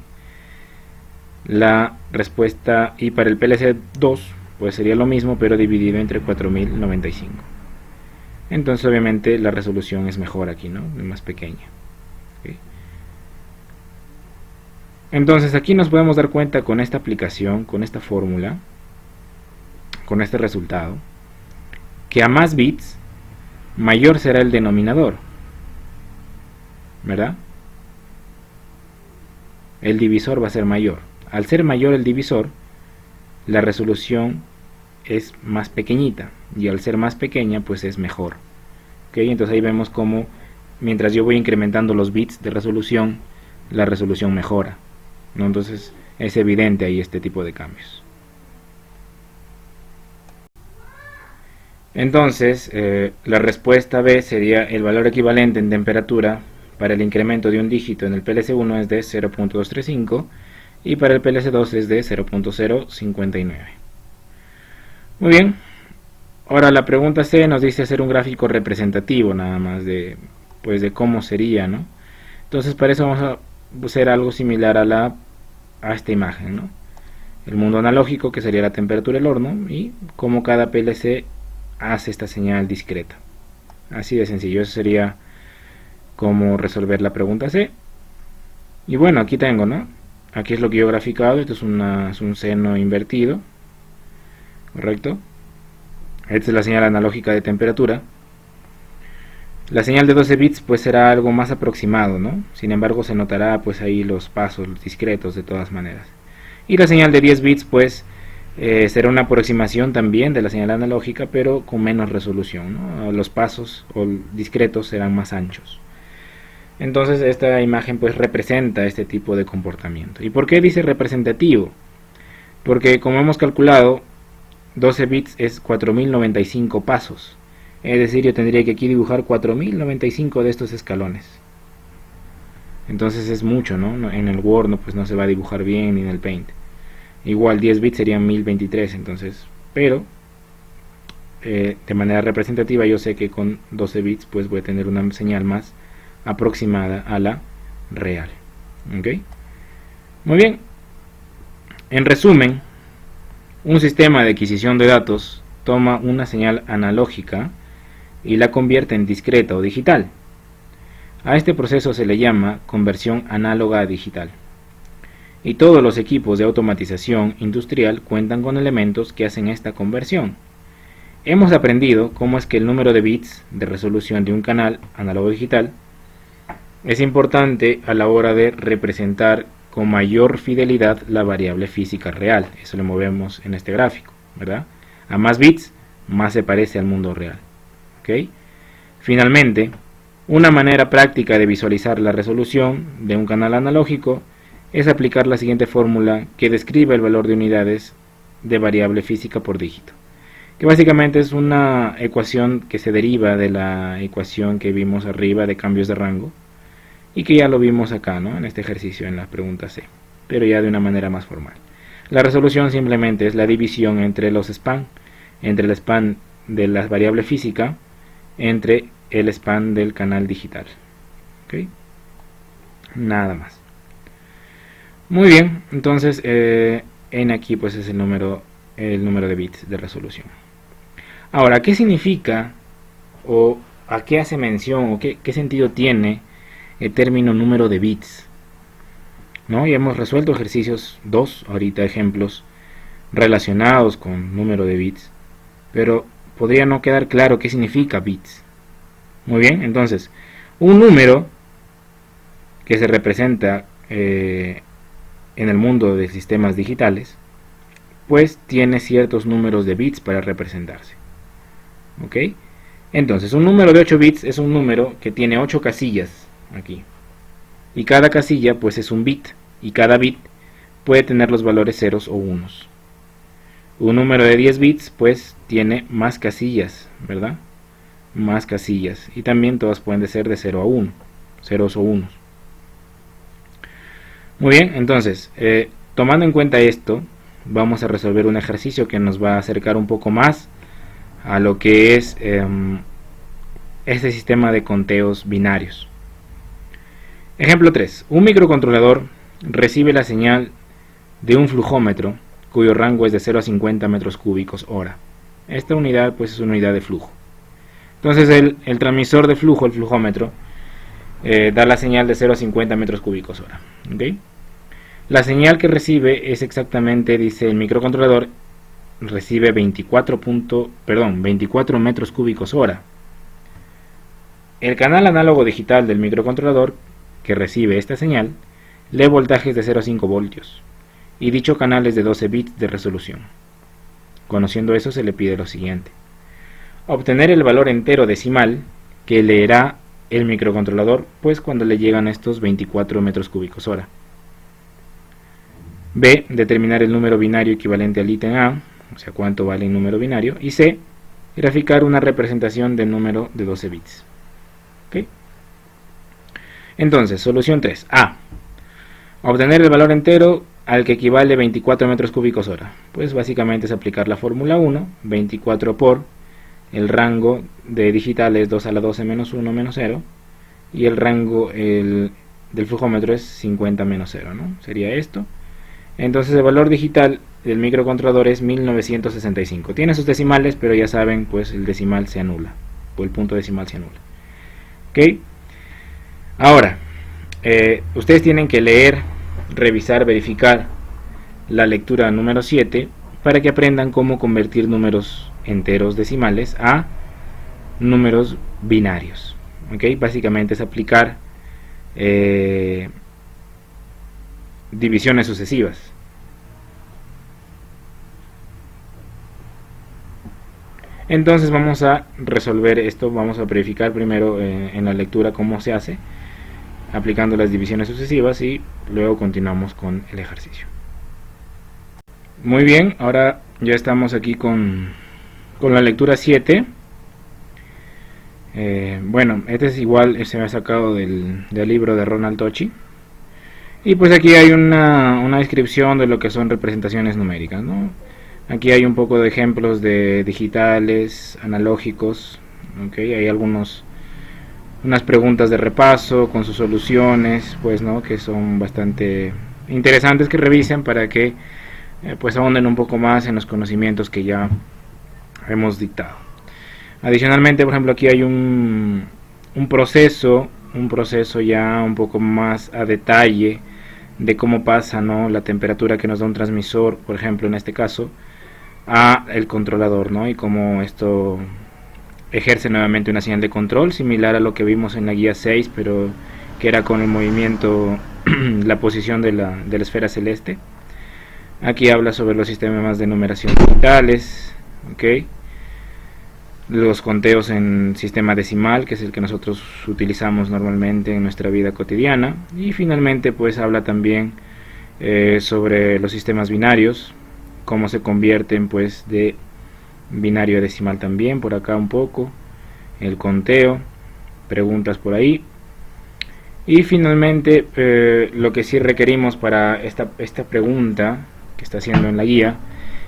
La respuesta, y para el PLC2, pues sería lo mismo, pero dividido entre 4095. Entonces, obviamente, la resolución es mejor aquí, ¿no? Es más pequeña. ¿Ok? Entonces, aquí nos podemos dar cuenta con esta aplicación, con esta fórmula, con este resultado, que a más bits, mayor será el denominador, ¿verdad? El divisor va a ser mayor. Al ser mayor el divisor, la resolución es más pequeñita, y al ser más pequeña, pues es mejor. ¿Ok? Entonces ahí vemos cómo, mientras yo voy incrementando los bits de resolución, la resolución mejora, ¿no? Entonces es evidente ahí este tipo de cambios. Entonces, la respuesta B sería el valor equivalente en temperatura para el incremento de un dígito en el PLC1 es de 0.235 y para el PLC2 es de 0.059. Muy bien, ahora la pregunta C nos dice hacer un gráfico representativo nada más de cómo sería, ¿no? Entonces para eso vamos a hacer algo similar a esta imagen, ¿no? El mundo analógico, que sería la temperatura del horno, y cómo cada PLC hace esta señal discreta. Así de sencillo, eso sería cómo resolver la pregunta C. Y bueno, aquí tengo, ¿no? Aquí es lo que yo he graficado. Esto es un seno invertido, ¿correcto? Esta es la señal analógica de temperatura. La señal de 12 bits pues será algo más aproximado, ¿no? Sin embargo se notará pues ahí los pasos discretos de todas maneras. Y la señal de 10 bits pues será una aproximación también de la señal analógica, pero con menos resolución, ¿no? Los pasos o discretos serán más anchos. Entonces esta imagen pues representa este tipo de comportamiento. ¿Y por qué dice representativo? Porque como hemos calculado, 12 bits es 4095 pasos. Es decir, yo tendría que aquí dibujar 4095 de estos escalones. Entonces es mucho, ¿no? En el Word pues no se va a dibujar bien, ni en el Paint. Igual 10 bits serían 1023, entonces, pero de manera representativa yo sé que con 12 bits pues voy a tener una señal más aproximada a la real. ¿Ok? Muy bien. En resumen, un sistema de adquisición de datos toma una señal analógica y la convierte en discreta o digital. A este proceso se le llama conversión análoga a digital. Y todos los equipos de automatización industrial cuentan con elementos que hacen esta conversión. Hemos aprendido cómo es que el número de bits de resolución de un canal análogo digital es importante a la hora de representar con mayor fidelidad la variable física real. Eso lo movemos en este gráfico, ¿verdad? A más bits, más se parece al mundo real. ¿Ok? Finalmente, una manera práctica de visualizar la resolución de un canal analógico es aplicar la siguiente fórmula que describe el valor de unidades de variable física por dígito. que básicamente es una ecuación que se deriva de la ecuación que vimos arriba de cambios de rango, y que ya lo vimos acá, ¿no? En este ejercicio, en la pregunta C, pero ya de una manera más formal. La resolución simplemente es la división entre los span, entre el span de la variable física, entre el span del canal digital. ¿Ok? Nada más. Muy bien, entonces en aquí pues es el número de bits de resolución. Ahora, ¿qué significa o a qué hace mención o qué sentido tiene el término número de bits? ¿No? Ya hemos resuelto ejercicios 2, ahorita ejemplos relacionados con número de bits, pero podría no quedar claro qué significa bits. Muy bien, entonces, un número que se representa en el mundo de sistemas digitales, pues tiene ciertos números de bits para representarse. ¿Ok? Entonces, un número de 8 bits es un número que tiene 8 casillas aquí. Y cada casilla pues es un bit, y cada bit puede tener los valores ceros o unos. Un número de 10 bits pues tiene más casillas, ¿verdad? Más casillas, y también todas pueden ser de 0 a 1, ceros o unos. Muy bien, entonces, tomando en cuenta esto, vamos a resolver un ejercicio que nos va a acercar un poco más a lo que es este sistema de conteos binarios. Ejemplo 3. Un microcontrolador recibe la señal de un flujómetro cuyo rango es de 0 a 50 metros cúbicos hora. Esta unidad pues es una unidad de flujo. Entonces el transmisor de flujo, el flujómetro, da la señal de 0 a 50 metros cúbicos hora. ¿Okay? La señal que recibe es exactamente, dice el microcontrolador, recibe 24 metros cúbicos hora. El canal análogo digital del microcontrolador que recibe esta señal lee voltajes de 0 a 5 voltios y dicho canal es de 12 bits de resolución. Conociendo eso se le pide lo siguiente: obtener el valor entero decimal que leerá el microcontrolador pues cuando le llegan estos 24 metros cúbicos hora. B. Determinar el número binario equivalente al ítem A, o sea cuánto vale el número binario, y C. Graficar una representación del número de 12 bits. ¿Okay? Entonces, solución 3. A. Obtener el valor entero al que equivale 24 metros cúbicos hora. Pues básicamente es aplicar la fórmula 1, 24 por el rango de digital es 2 a la 12 menos 1 menos 0, y el rango del flujómetro es 50 menos 0, ¿no? Sería esto. Entonces el valor digital del microcontrolador es 1965. Tiene sus decimales, pero ya saben, pues el decimal se anula, o el punto decimal se anula. ¿Ok? Ahora, ustedes tienen que leer, revisar, verificar la lectura número 7 para que aprendan cómo convertir números enteros decimales a números binarios. ¿Ok? Básicamente es aplicar divisiones sucesivas. Entonces vamos a resolver esto, vamos a verificar primero en la lectura cómo se hace, aplicando las divisiones sucesivas, y luego continuamos con el ejercicio. Muy bien, ahora ya estamos aquí con la lectura 7. Bueno, este es igual, se me ha sacado del libro de Ronald Tocci. Y pues aquí hay una descripción de lo que son representaciones numéricas, ¿no? Aquí hay un poco de ejemplos de digitales, analógicos, ¿okay? Hay unas preguntas de repaso con sus soluciones, pues, ¿no? Que son bastante interesantes que revisen para que pues ahonden un poco más en los conocimientos que ya hemos dictado. Adicionalmente, por ejemplo, aquí hay un proceso ya un poco más a detalle de cómo pasa, ¿no?, la temperatura que nos da un transmisor, por ejemplo, en este caso, a el controlador, ¿no? Y cómo esto ejerce nuevamente una señal de control similar a lo que vimos en la guía 6, pero que era con el movimiento, la posición de la esfera celeste. Aquí habla sobre los sistemas de numeración digitales, ¿okay? Los conteos en sistema decimal, que es el que nosotros utilizamos normalmente en nuestra vida cotidiana, y finalmente pues habla también sobre los sistemas binarios, cómo se convierten pues de binario decimal también, por acá un poco, el conteo, preguntas por ahí. Y finalmente, lo que sí requerimos para esta pregunta que está haciendo en la guía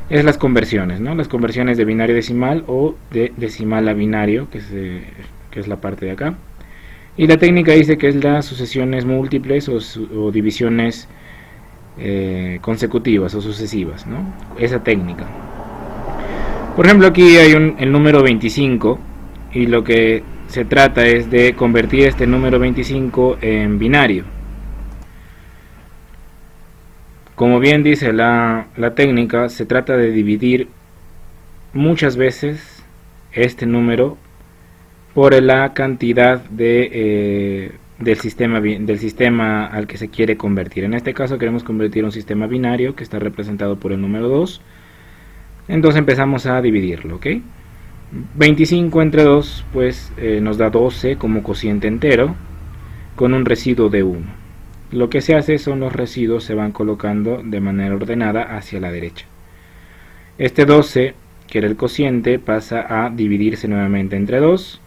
es las conversiones, ¿no? Las conversiones de binario decimal o de decimal a binario, que es la parte de acá. Y la técnica dice que es las sucesiones múltiples o divisiones consecutivas o sucesivas, ¿no? Esa técnica. Por ejemplo, aquí hay el número 25 y lo que se trata es de convertir este número 25 en binario. Como bien dice la técnica, se trata de dividir muchas veces este número por la cantidad del sistema al que se quiere convertir. En este caso queremos convertir un sistema binario que está representado por el número 2. Entonces empezamos a dividirlo, ¿ok? 25 entre 2 pues nos da 12 como cociente entero con un residuo de 1. Lo que se hace son los residuos se van colocando de manera ordenada hacia la derecha. Este 12, que era el cociente, pasa a dividirse nuevamente entre 2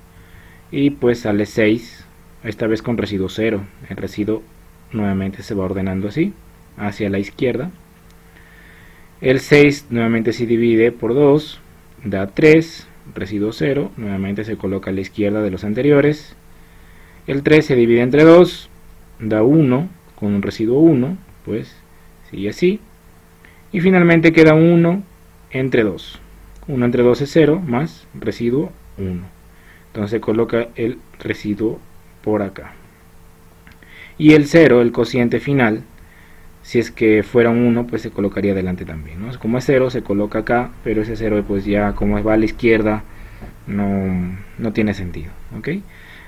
y pues sale 6, esta vez con residuo 0. El residuo nuevamente se va ordenando así hacia la izquierda. El 6 nuevamente se divide por 2, da 3, residuo 0, nuevamente se coloca a la izquierda de los anteriores. El 3 se divide entre 2, da 1, con un residuo 1, pues sigue así. Y finalmente queda 1 entre 2. 1 entre 2 es 0, más residuo 1. Entonces se coloca el residuo por acá. Y el 0, el cociente final, si es que fuera un 1, pues se colocaría delante también, ¿no? Como es 0, se coloca acá, pero ese 0 pues ya como va a la izquierda, no tiene sentido, ¿ok?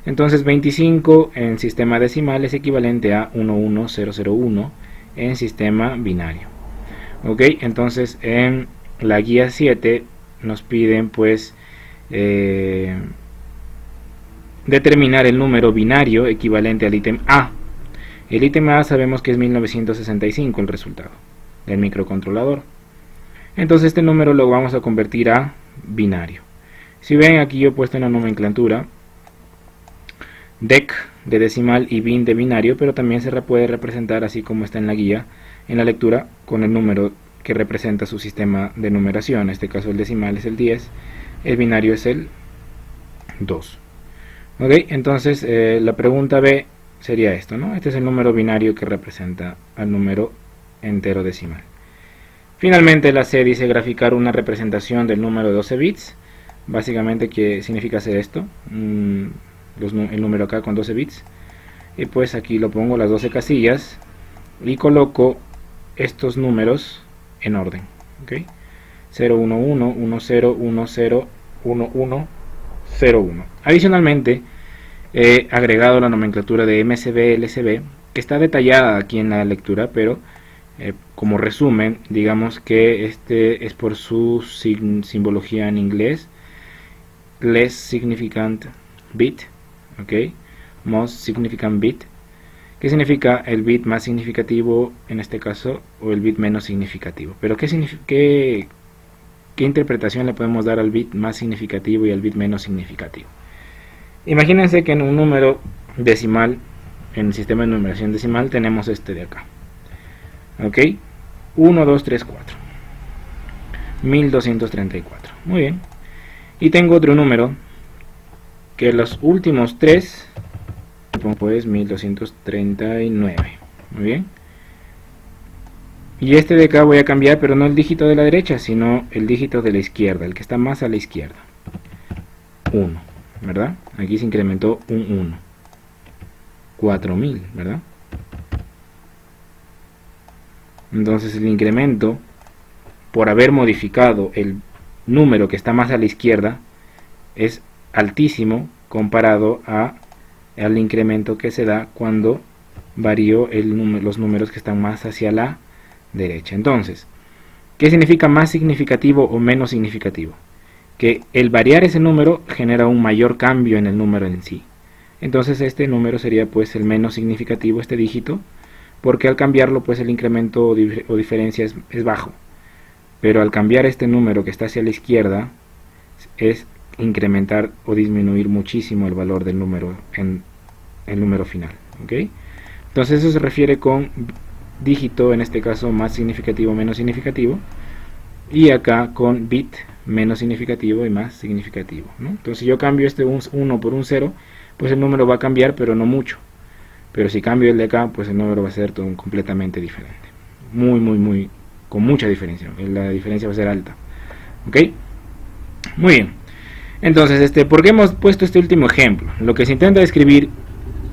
Entonces 25 en sistema decimal es equivalente a 11001 en sistema binario, ¿ok? Entonces en la guía 7 nos piden pues determinar el número binario equivalente al ítem A. El ítem A sabemos que es 1965 el resultado del microcontrolador. Entonces este número lo vamos a convertir a binario. Si ven, aquí yo he puesto en la nomenclatura DEC de decimal y bin de binario, pero también se puede representar así como está en la guía, en la lectura, con el número que representa su sistema de numeración. En este caso el decimal es el 10, el binario es el 2. ¿Ok? Entonces la pregunta B sería esto, ¿no? Este es el número binario que representa al número entero decimal. Finalmente la C dice graficar una representación del número de 12 bits. Básicamente, ¿qué significa hacer esto? El número acá con 12 bits. Y pues aquí lo pongo las 12 casillas y coloco estos números en orden. ¿Okay? 0, 1, 1, 1, 0, 1, 0, 1, 1, 0, 1. Adicionalmente, he agregado la nomenclatura de MSB, LSB, que está detallada aquí en la lectura, pero como resumen, digamos que este es por su simbología en inglés: less significant bit, ok, most significant bit, que significa el bit más significativo en este caso, o el bit menos significativo. Pero ¿qué interpretación le podemos dar al bit más significativo y al bit menos significativo? Imagínense que en un número decimal, en el sistema de numeración decimal, tenemos este de acá, ok, 1, 2, 3, 4, 1234, muy bien. Y tengo otro número que los últimos 3, pues 1239, muy bien. Y este de acá voy a cambiar, pero no el dígito de la derecha, sino el dígito de la izquierda, el que está más a la izquierda, 1, ¿verdad? Aquí se incrementó un 1, 4000, ¿verdad? Entonces el incremento, por haber modificado el número que está más a la izquierda, es altísimo comparado al incremento que se da cuando varío los números que están más hacia la derecha. Entonces, ¿qué significa más significativo o menos significativo? Que el variar ese número genera un mayor cambio en el número en sí. Entonces este número sería pues el menos significativo, este dígito, porque al cambiarlo pues el incremento o diferencia es bajo. Pero al cambiar este número que está hacia la izquierda, es incrementar o disminuir muchísimo el valor del número en el número final. ¿Okay? Entonces eso se refiere con dígito, en este caso más significativo, menos significativo, y acá con bit menos significativo y más significativo, ¿no? Entonces si yo cambio este 1 por un 0, pues el número va a cambiar, pero no mucho. Pero si cambio el de acá, pues el número va a ser todo completamente diferente. Con mucha diferencia. La diferencia va a ser alta. ¿Ok? Muy bien. Entonces, ¿por qué hemos puesto este último ejemplo? Lo que se intenta describir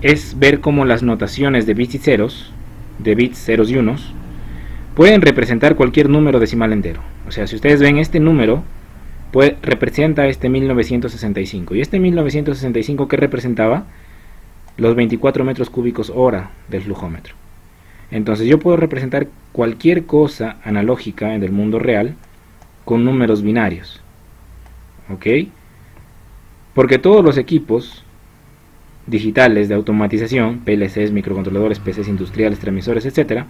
es ver cómo las notaciones de bits y ceros, de bits, ceros y unos, pueden representar cualquier número decimal entero. O sea, si ustedes ven este número, representa este 1965. ¿Y este 1965 qué representaba? Los 24 metros cúbicos hora del flujómetro. Entonces yo puedo representar cualquier cosa analógica en el mundo real con números binarios. ¿Ok? Porque todos los equipos digitales de automatización, PLCs, microcontroladores, PCs industriales, transmisores, etc.,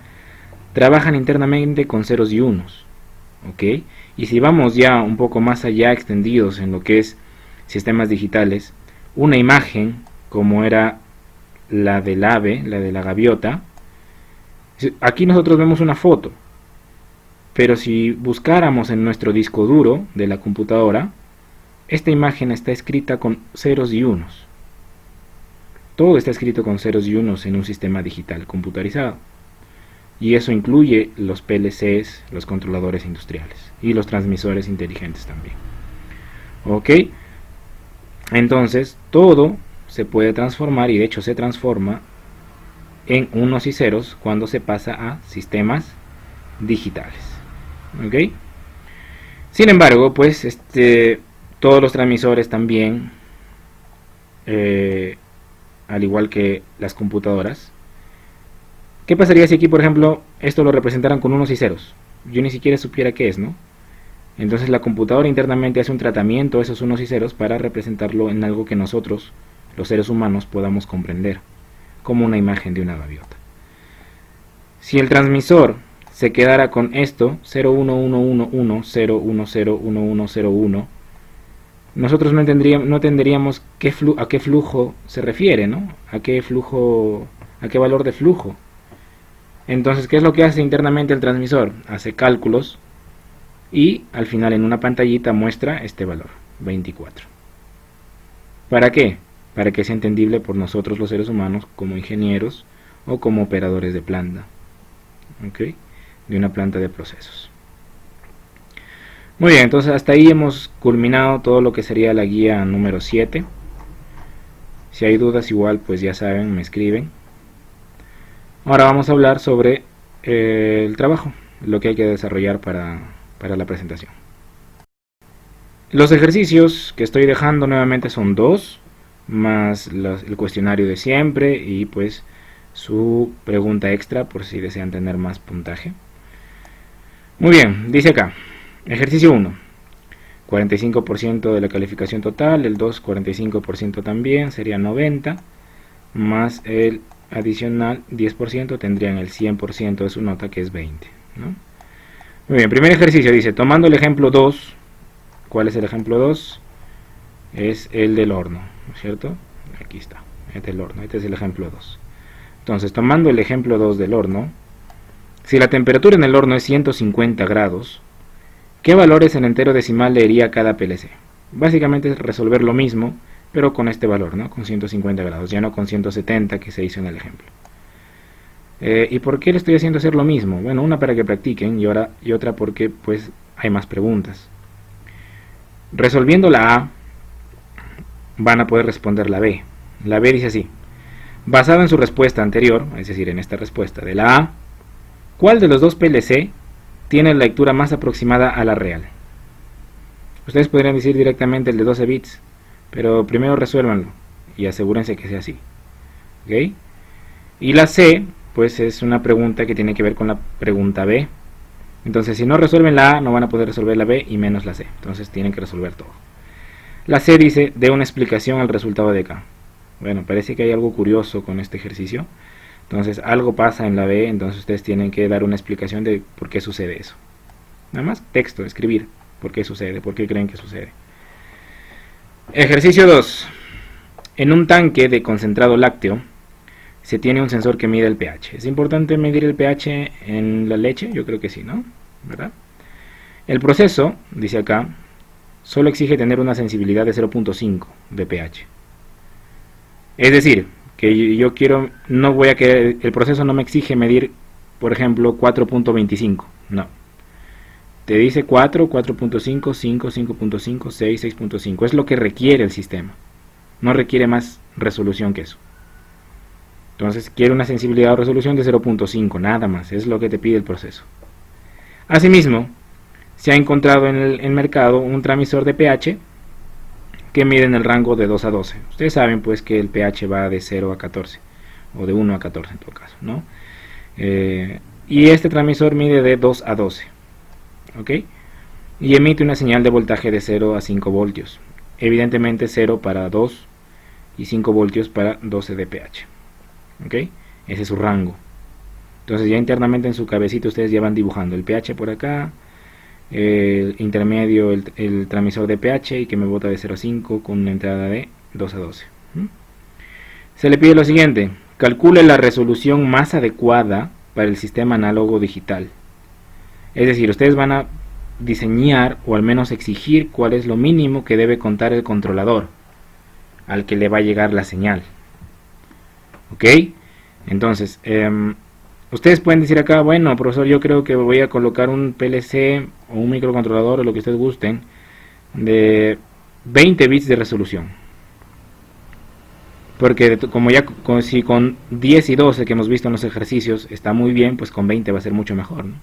trabajan internamente con ceros y unos. ¿Ok? Y si vamos ya un poco más allá, extendidos en lo que es sistemas digitales, una imagen como era la del ave, la de la gaviota, aquí nosotros vemos una foto, pero si buscáramos en nuestro disco duro de la computadora, esta imagen está escrita con ceros y unos. Todo está escrito con ceros y unos en un sistema digital computarizado. Y eso incluye los PLCs, los controladores industriales y los transmisores inteligentes también. ¿Ok? Entonces, todo se puede transformar, y de hecho se transforma en unos y ceros cuando se pasa a sistemas digitales. ¿Ok? Sin embargo, pues todos los transmisores también, al igual que las computadoras, ¿qué pasaría si aquí, por ejemplo, esto lo representaran con unos y ceros? Yo ni siquiera supiera qué es, ¿no? Entonces la computadora internamente hace un tratamiento de esos unos y ceros para representarlo en algo que nosotros, los seres humanos, podamos comprender, como una imagen de una gaviota. Si el transmisor se quedara con esto, 01111, 0101101, nosotros no entenderíamos a qué flujo se refiere, ¿no? A qué valor de flujo. Entonces, ¿qué es lo que hace internamente el transmisor? Hace cálculos y al final en una pantallita muestra este valor, 24. ¿Para qué? Para que sea entendible por nosotros los seres humanos como ingenieros o como operadores de planta, ¿ok? De una planta de procesos. Muy bien, entonces hasta ahí hemos culminado todo lo que sería la guía número 7. Si hay dudas, igual pues ya saben, me escriben. Ahora vamos a hablar sobre el trabajo, lo que hay que desarrollar para la presentación. Los ejercicios que estoy dejando nuevamente son 2, más el cuestionario de siempre y pues su pregunta extra por si desean tener más puntaje. Muy bien, dice acá, ejercicio 1, 45% de la calificación total, el 2 45% también, sería 90, más el adicional 10% tendrían el 100% de su nota, que es 20, ¿no? Muy bien, primer ejercicio dice, tomando el ejemplo 2, ¿cuál es el ejemplo 2? Es el del horno, ¿no es cierto? Aquí está, este es el horno, este es el ejemplo 2. Entonces, tomando el ejemplo 2 del horno, si la temperatura en el horno es 150 grados, ¿qué valores en entero decimal leería a cada PLC? Básicamente es resolver lo mismo, pero con este valor, ¿no? Con 150 grados, ya no con 170 que se hizo en el ejemplo. ¿Y por qué le estoy haciendo hacer lo mismo? Bueno, una para que practiquen y otra porque pues hay más preguntas. Resolviendo la A, van a poder responder la B. La B dice así, basado en su respuesta anterior, es decir, en esta respuesta de la A, ¿cuál de los dos PLC tiene la lectura más aproximada a la real? Ustedes podrían decir directamente el de 12 bits, pero primero resuélvanlo y asegúrense que sea así. ¿Ok? Y la C, pues es una pregunta que tiene que ver con la pregunta B. Entonces, si no resuelven la A, no van a poder resolver la B y menos la C. Entonces, tienen que resolver todo. La C dice, dé una explicación al resultado de acá. Bueno, parece que hay algo curioso con este ejercicio. Entonces, algo pasa en la B, entonces ustedes tienen que dar una explicación de por qué sucede eso. Nada más texto, escribir por qué sucede, por qué creen que sucede. Ejercicio 2. En un tanque de concentrado lácteo se tiene un sensor que mide el pH. ¿Es importante medir el pH en la leche? Yo creo que sí, ¿no? ¿Verdad? El proceso, dice acá, solo exige tener una sensibilidad de 0.5 de pH. Es decir, que yo quiero, no voy a querer, el proceso no me exige medir, por ejemplo, 4.25, no. Te dice 4, 4.5, 5, 5.5, 6, 6.5. Es lo que requiere el sistema. No requiere más resolución que eso. Entonces quiere una sensibilidad o resolución de 0.5, nada más. Es lo que te pide el proceso. Asimismo, se ha encontrado en el mercado un transmisor de pH que mide en el rango de 2 a 12. Ustedes saben pues que el pH va de 0 a 14, o de 1 a 14 en todo caso, ¿no? Y este transmisor mide de 2 a 12, ¿ok? Y emite una señal de voltaje de 0 a 5 voltios. Evidentemente 0 para 2 y 5 voltios para 12 de pH, ¿ok? Ese es su rango. Entonces ya internamente en su cabecita ustedes ya van dibujando el pH por acá, el intermedio, el transmisor de pH y que me bota de 0 a 5 con una entrada de 2 a 12. Se le pide lo siguiente: calcule la resolución más adecuada para el sistema análogo digital. Es decir, ustedes van a diseñar o al menos exigir cuál es lo mínimo que debe contar el controlador al que le va a llegar la señal. ¿Ok? Entonces, ustedes pueden decir acá, bueno, profesor, yo creo que voy a colocar un PLC o un microcontrolador o lo que ustedes gusten de 20 bits de resolución. Porque como ya si con 10 y 12 que hemos visto en los ejercicios está muy bien, pues con 20 va a ser mucho mejor, ¿no?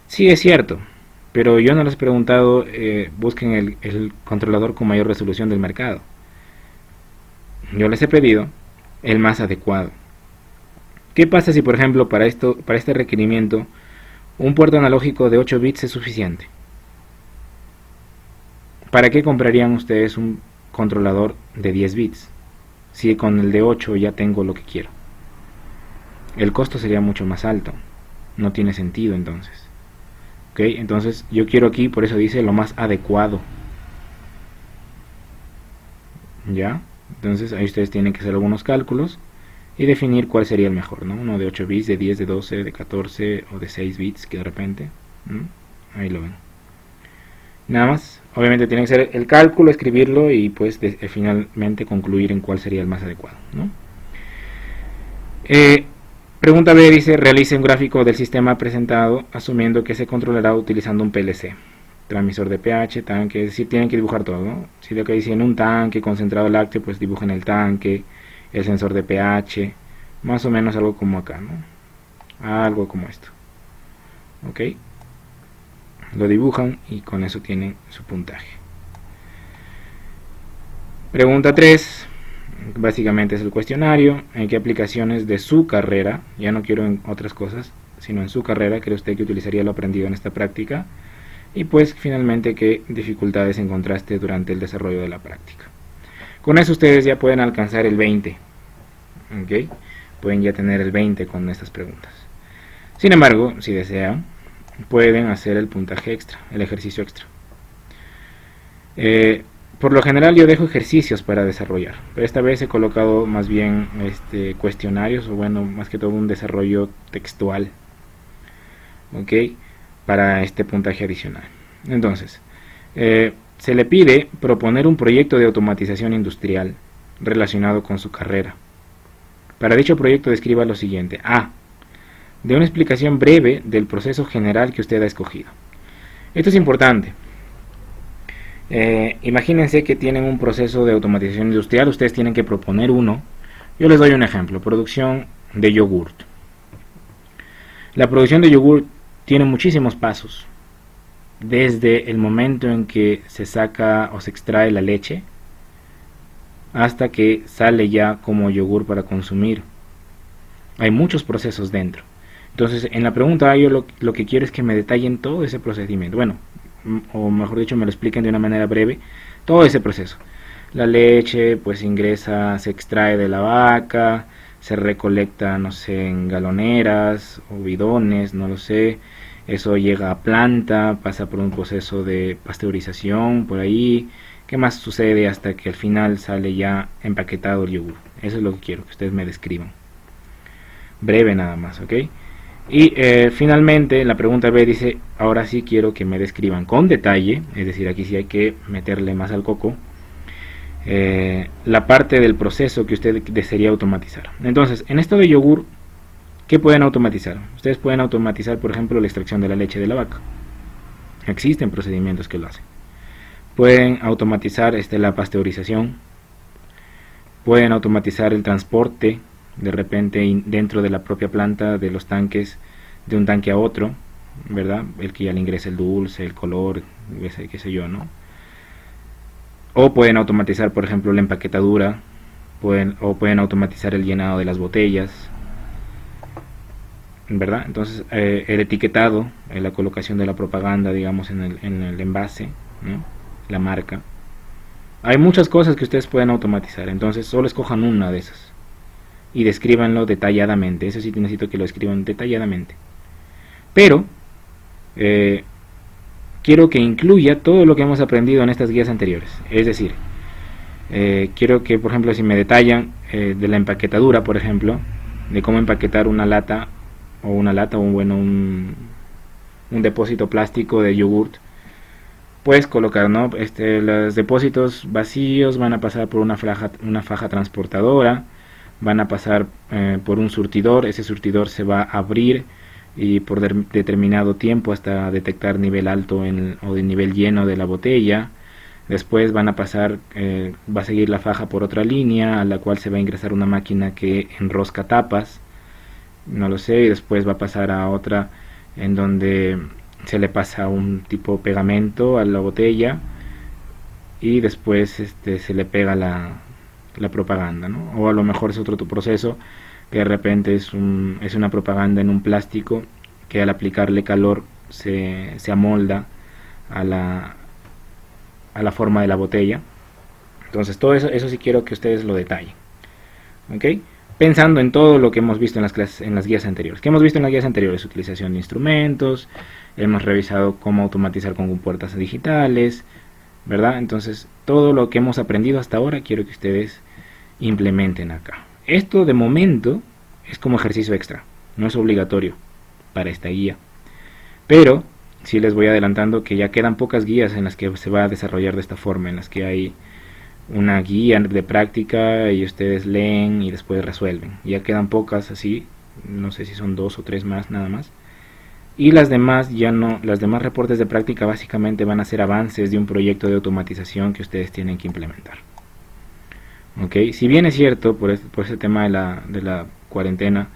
Sí, es cierto, pero yo no les he preguntado, busquen el controlador con mayor resolución del mercado. Yo les he pedido el más adecuado. ¿Qué pasa si, por ejemplo, para este requerimiento, un puerto analógico de 8 bits es suficiente? ¿Para qué comprarían ustedes un controlador de 10 bits? Si con el de 8 ya tengo lo que quiero. El costo sería mucho más alto. No tiene sentido entonces. ¿Ok? Entonces yo quiero aquí, por eso dice lo más adecuado. ¿Ya? Entonces ahí ustedes tienen que hacer algunos cálculos y definir cuál sería el mejor, ¿no? Uno de 8 bits, de 10, de 12, de 14 o de 6 bits que de repente, ¿no? Ahí lo ven. Nada más, obviamente tiene que ser el cálculo, escribirlo y pues finalmente concluir en cuál sería el más adecuado, ¿no? Pregunta B dice, realice un gráfico del sistema presentado asumiendo que se controlará utilizando un PLC. Transmisor de pH, tanque, es decir, tienen que dibujar todo, ¿no? Si lo que dice en un tanque concentrado lácteo, pues dibujen el tanque, el sensor de pH, más o menos algo como acá, ¿no? Algo como esto. ¿Ok? Lo dibujan y con eso tienen su puntaje. Pregunta 3, básicamente es el cuestionario, en qué aplicaciones de su carrera, ya no quiero en otras cosas, sino en su carrera, cree usted que utilizaría lo aprendido en esta práctica, y pues finalmente qué dificultades encontraste durante el desarrollo de la práctica. Con eso ustedes ya pueden alcanzar el 20, ¿ok? Pueden ya tener el 20 con estas preguntas. Sin embargo, si desean, pueden hacer el puntaje extra, el ejercicio extra. Por lo general yo dejo ejercicios para desarrollar, pero esta vez he colocado más bien cuestionarios, o bueno, más que todo un desarrollo textual, ¿ok? Para este puntaje adicional. Entonces, se le pide proponer un proyecto de automatización industrial relacionado con su carrera. Para dicho proyecto describa lo siguiente. A. De una explicación breve del proceso general que usted ha escogido. Esto es importante. Imagínense que tienen un proceso de automatización industrial, ustedes tienen que proponer uno. Yo les doy un ejemplo, producción de yogurt. La producción de yogurt tiene muchísimos pasos, desde el momento en que se saca o se extrae la leche hasta que sale ya como yogur para consumir. Hay muchos procesos dentro. Entonces, en la pregunta yo lo que quiero es que me detallen todo ese procedimiento. Bueno, o mejor dicho, me lo expliquen de una manera breve, todo ese proceso. La leche, pues ingresa, se extrae de la vaca, se recolecta, no sé, en galoneras o bidones, no lo sé. Eso llega a planta, pasa por un proceso de pasteurización por ahí, ¿Qué más sucede hasta que al final sale ya empaquetado el yogur? Eso es lo que quiero que ustedes me describan. Breve nada más, ¿ok? Y finalmente la pregunta B dice, ahora sí quiero que me describan con detalle, es decir, aquí sí hay que meterle más al coco, la parte del proceso que usted desearía automatizar. Entonces, en esto de yogur, ¿qué pueden automatizar? Ustedes pueden automatizar, por ejemplo, la extracción de la leche de la vaca. Existen procedimientos que lo hacen. Pueden automatizar la pasteurización. Pueden automatizar el transporte de repente dentro de la propia planta de los tanques, de un tanque a otro, ¿verdad? El que ya le ingresa el dulce, el color, qué sé yo, ¿no? O pueden automatizar, por ejemplo, la empaquetadura, pueden automatizar el llenado de las botellas, ¿verdad? Entonces, el etiquetado, la colocación de la propaganda, digamos, en el envase, ¿no? La marca. Hay muchas cosas que ustedes pueden automatizar, entonces solo escojan una de esas y descríbanlo detalladamente. Eso sí necesito que lo escriban detalladamente. Pero quiero que incluya todo lo que hemos aprendido en estas guías anteriores. Es decir, quiero que, por ejemplo, si me detallan de la empaquetadura, por ejemplo, de cómo empaquetar una lata o un depósito plástico de yogurt, puedes colocar, ¿no? Los depósitos vacíos van a pasar por una faja transportadora, van a pasar por un surtidor, ese surtidor se va a abrir y por determinado tiempo hasta detectar nivel alto o de nivel lleno de la botella. Después van a pasar, va a seguir la faja por otra línea a la cual se va a ingresar una máquina que enrosca tapas, no lo sé, y después va a pasar a otra en donde se le pasa un tipo pegamento a la botella y después se le pega la propaganda, ¿no? O a lo mejor es otro proceso que de repente es una propaganda en un plástico que al aplicarle calor se amolda a la forma de la botella. Entonces todo eso sí quiero que ustedes lo detallen, ¿ok? Pensando en todo lo que hemos visto en las guías anteriores. ¿Qué hemos visto en las guías anteriores? Utilización de instrumentos, hemos revisado cómo automatizar con compuertas digitales, ¿verdad? Entonces todo lo que hemos aprendido hasta ahora quiero que ustedes implementen acá. Esto de momento es como ejercicio extra, no es obligatorio para esta guía, pero sí les voy adelantando que ya quedan pocas guías en las que se va a desarrollar de esta forma, en las que hay una guía de práctica y ustedes leen y después resuelven. Ya quedan pocas así, no sé si son 2 o 3 más nada más. Y las demás ya no, las demás reportes de práctica básicamente van a ser avances de un proyecto de automatización que ustedes tienen que implementar. Ok, si bien es cierto, por ese tema de la cuarentena,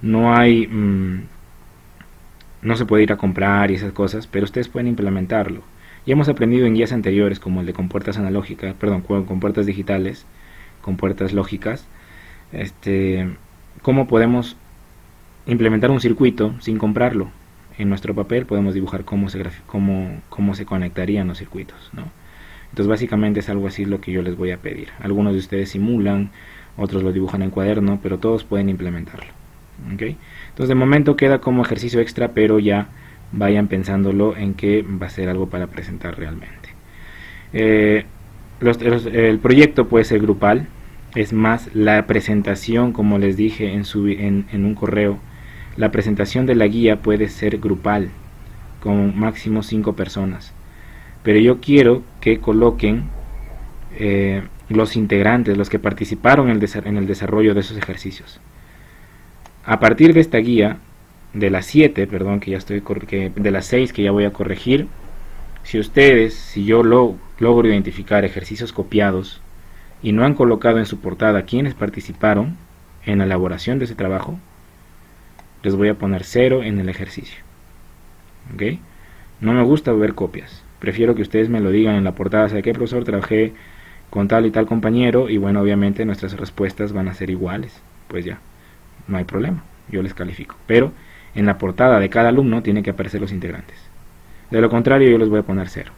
no hay, no se puede ir a comprar y esas cosas, pero ustedes pueden implementarlo. Ya hemos aprendido en guías anteriores, como el de compuertas analógicas, perdón, compuertas digitales, compuertas lógicas, cómo podemos implementar un circuito sin comprarlo. En nuestro papel podemos dibujar cómo se conectarían los circuitos, ¿no? Entonces básicamente es algo así lo que yo les voy a pedir. Algunos de ustedes simulan, otros lo dibujan en cuaderno, pero todos pueden implementarlo. ¿Okay? Entonces de momento queda como ejercicio extra, pero ya vayan pensándolo en que va a ser algo para presentar realmente. El proyecto puede ser grupal, es más, la presentación, como les dije en un correo, la presentación de la guía puede ser grupal, con máximo 5 personas. Pero yo quiero que coloquen los integrantes, los que participaron en el desarrollo de esos ejercicios. A partir de esta guía, de las 7, perdón, de las 6 que ya voy a corregir, si yo logro identificar ejercicios copiados y no han colocado en su portada quienes participaron en la elaboración de ese trabajo, les voy a poner 0 en el ejercicio. ¿Ok? No me gusta ver copias. Prefiero que ustedes me lo digan en la portada. ¿Sabe qué, profesor? Trabajé con tal y tal compañero y bueno, obviamente nuestras respuestas van a ser iguales. Pues ya, no hay problema. Yo les califico. Pero en la portada de cada alumno tienen que aparecer los integrantes. De lo contrario, yo les voy a poner 0.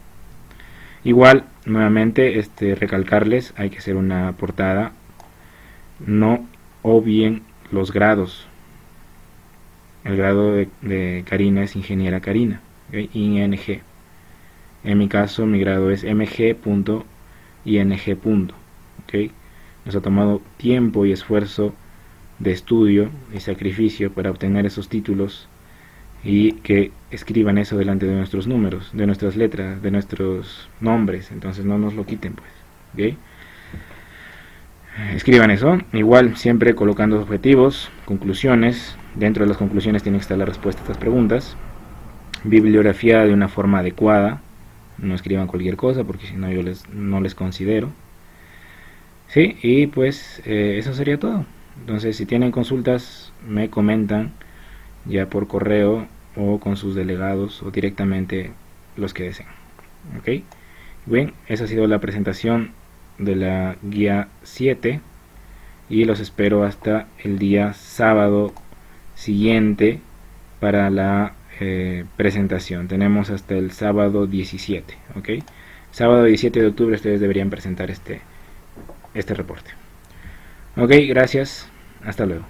Igual, nuevamente, recalcarles, hay que hacer una portada. No obvien los grados. El grado de Karina es ingeniera Karina, ¿okay? ING. En mi caso, mi grado es mg.ingeniera ING punto. ¿Okay? Nos ha tomado tiempo y esfuerzo de estudio y sacrificio para obtener esos títulos y que escriban eso delante de nuestros números, de nuestras letras, de nuestros nombres. Entonces no nos lo quiten, pues. ¿Okay? Escriban eso, igual siempre colocando objetivos, conclusiones. Dentro de las conclusiones tiene que estar la respuesta a estas preguntas. Bibliografía de una forma adecuada, no escriban cualquier cosa porque si no yo no les considero. Sí, y pues eso sería todo. Entonces si tienen consultas me comentan ya por correo o con sus delegados o directamente los que deseen. Ok, bien, esa ha sido la presentación de la guía 7 y los espero hasta el día sábado siguiente para la presentación. Tenemos hasta el sábado 17. Ok, sábado 17 de octubre ustedes deberían presentar este reporte. Ok, gracias, hasta luego.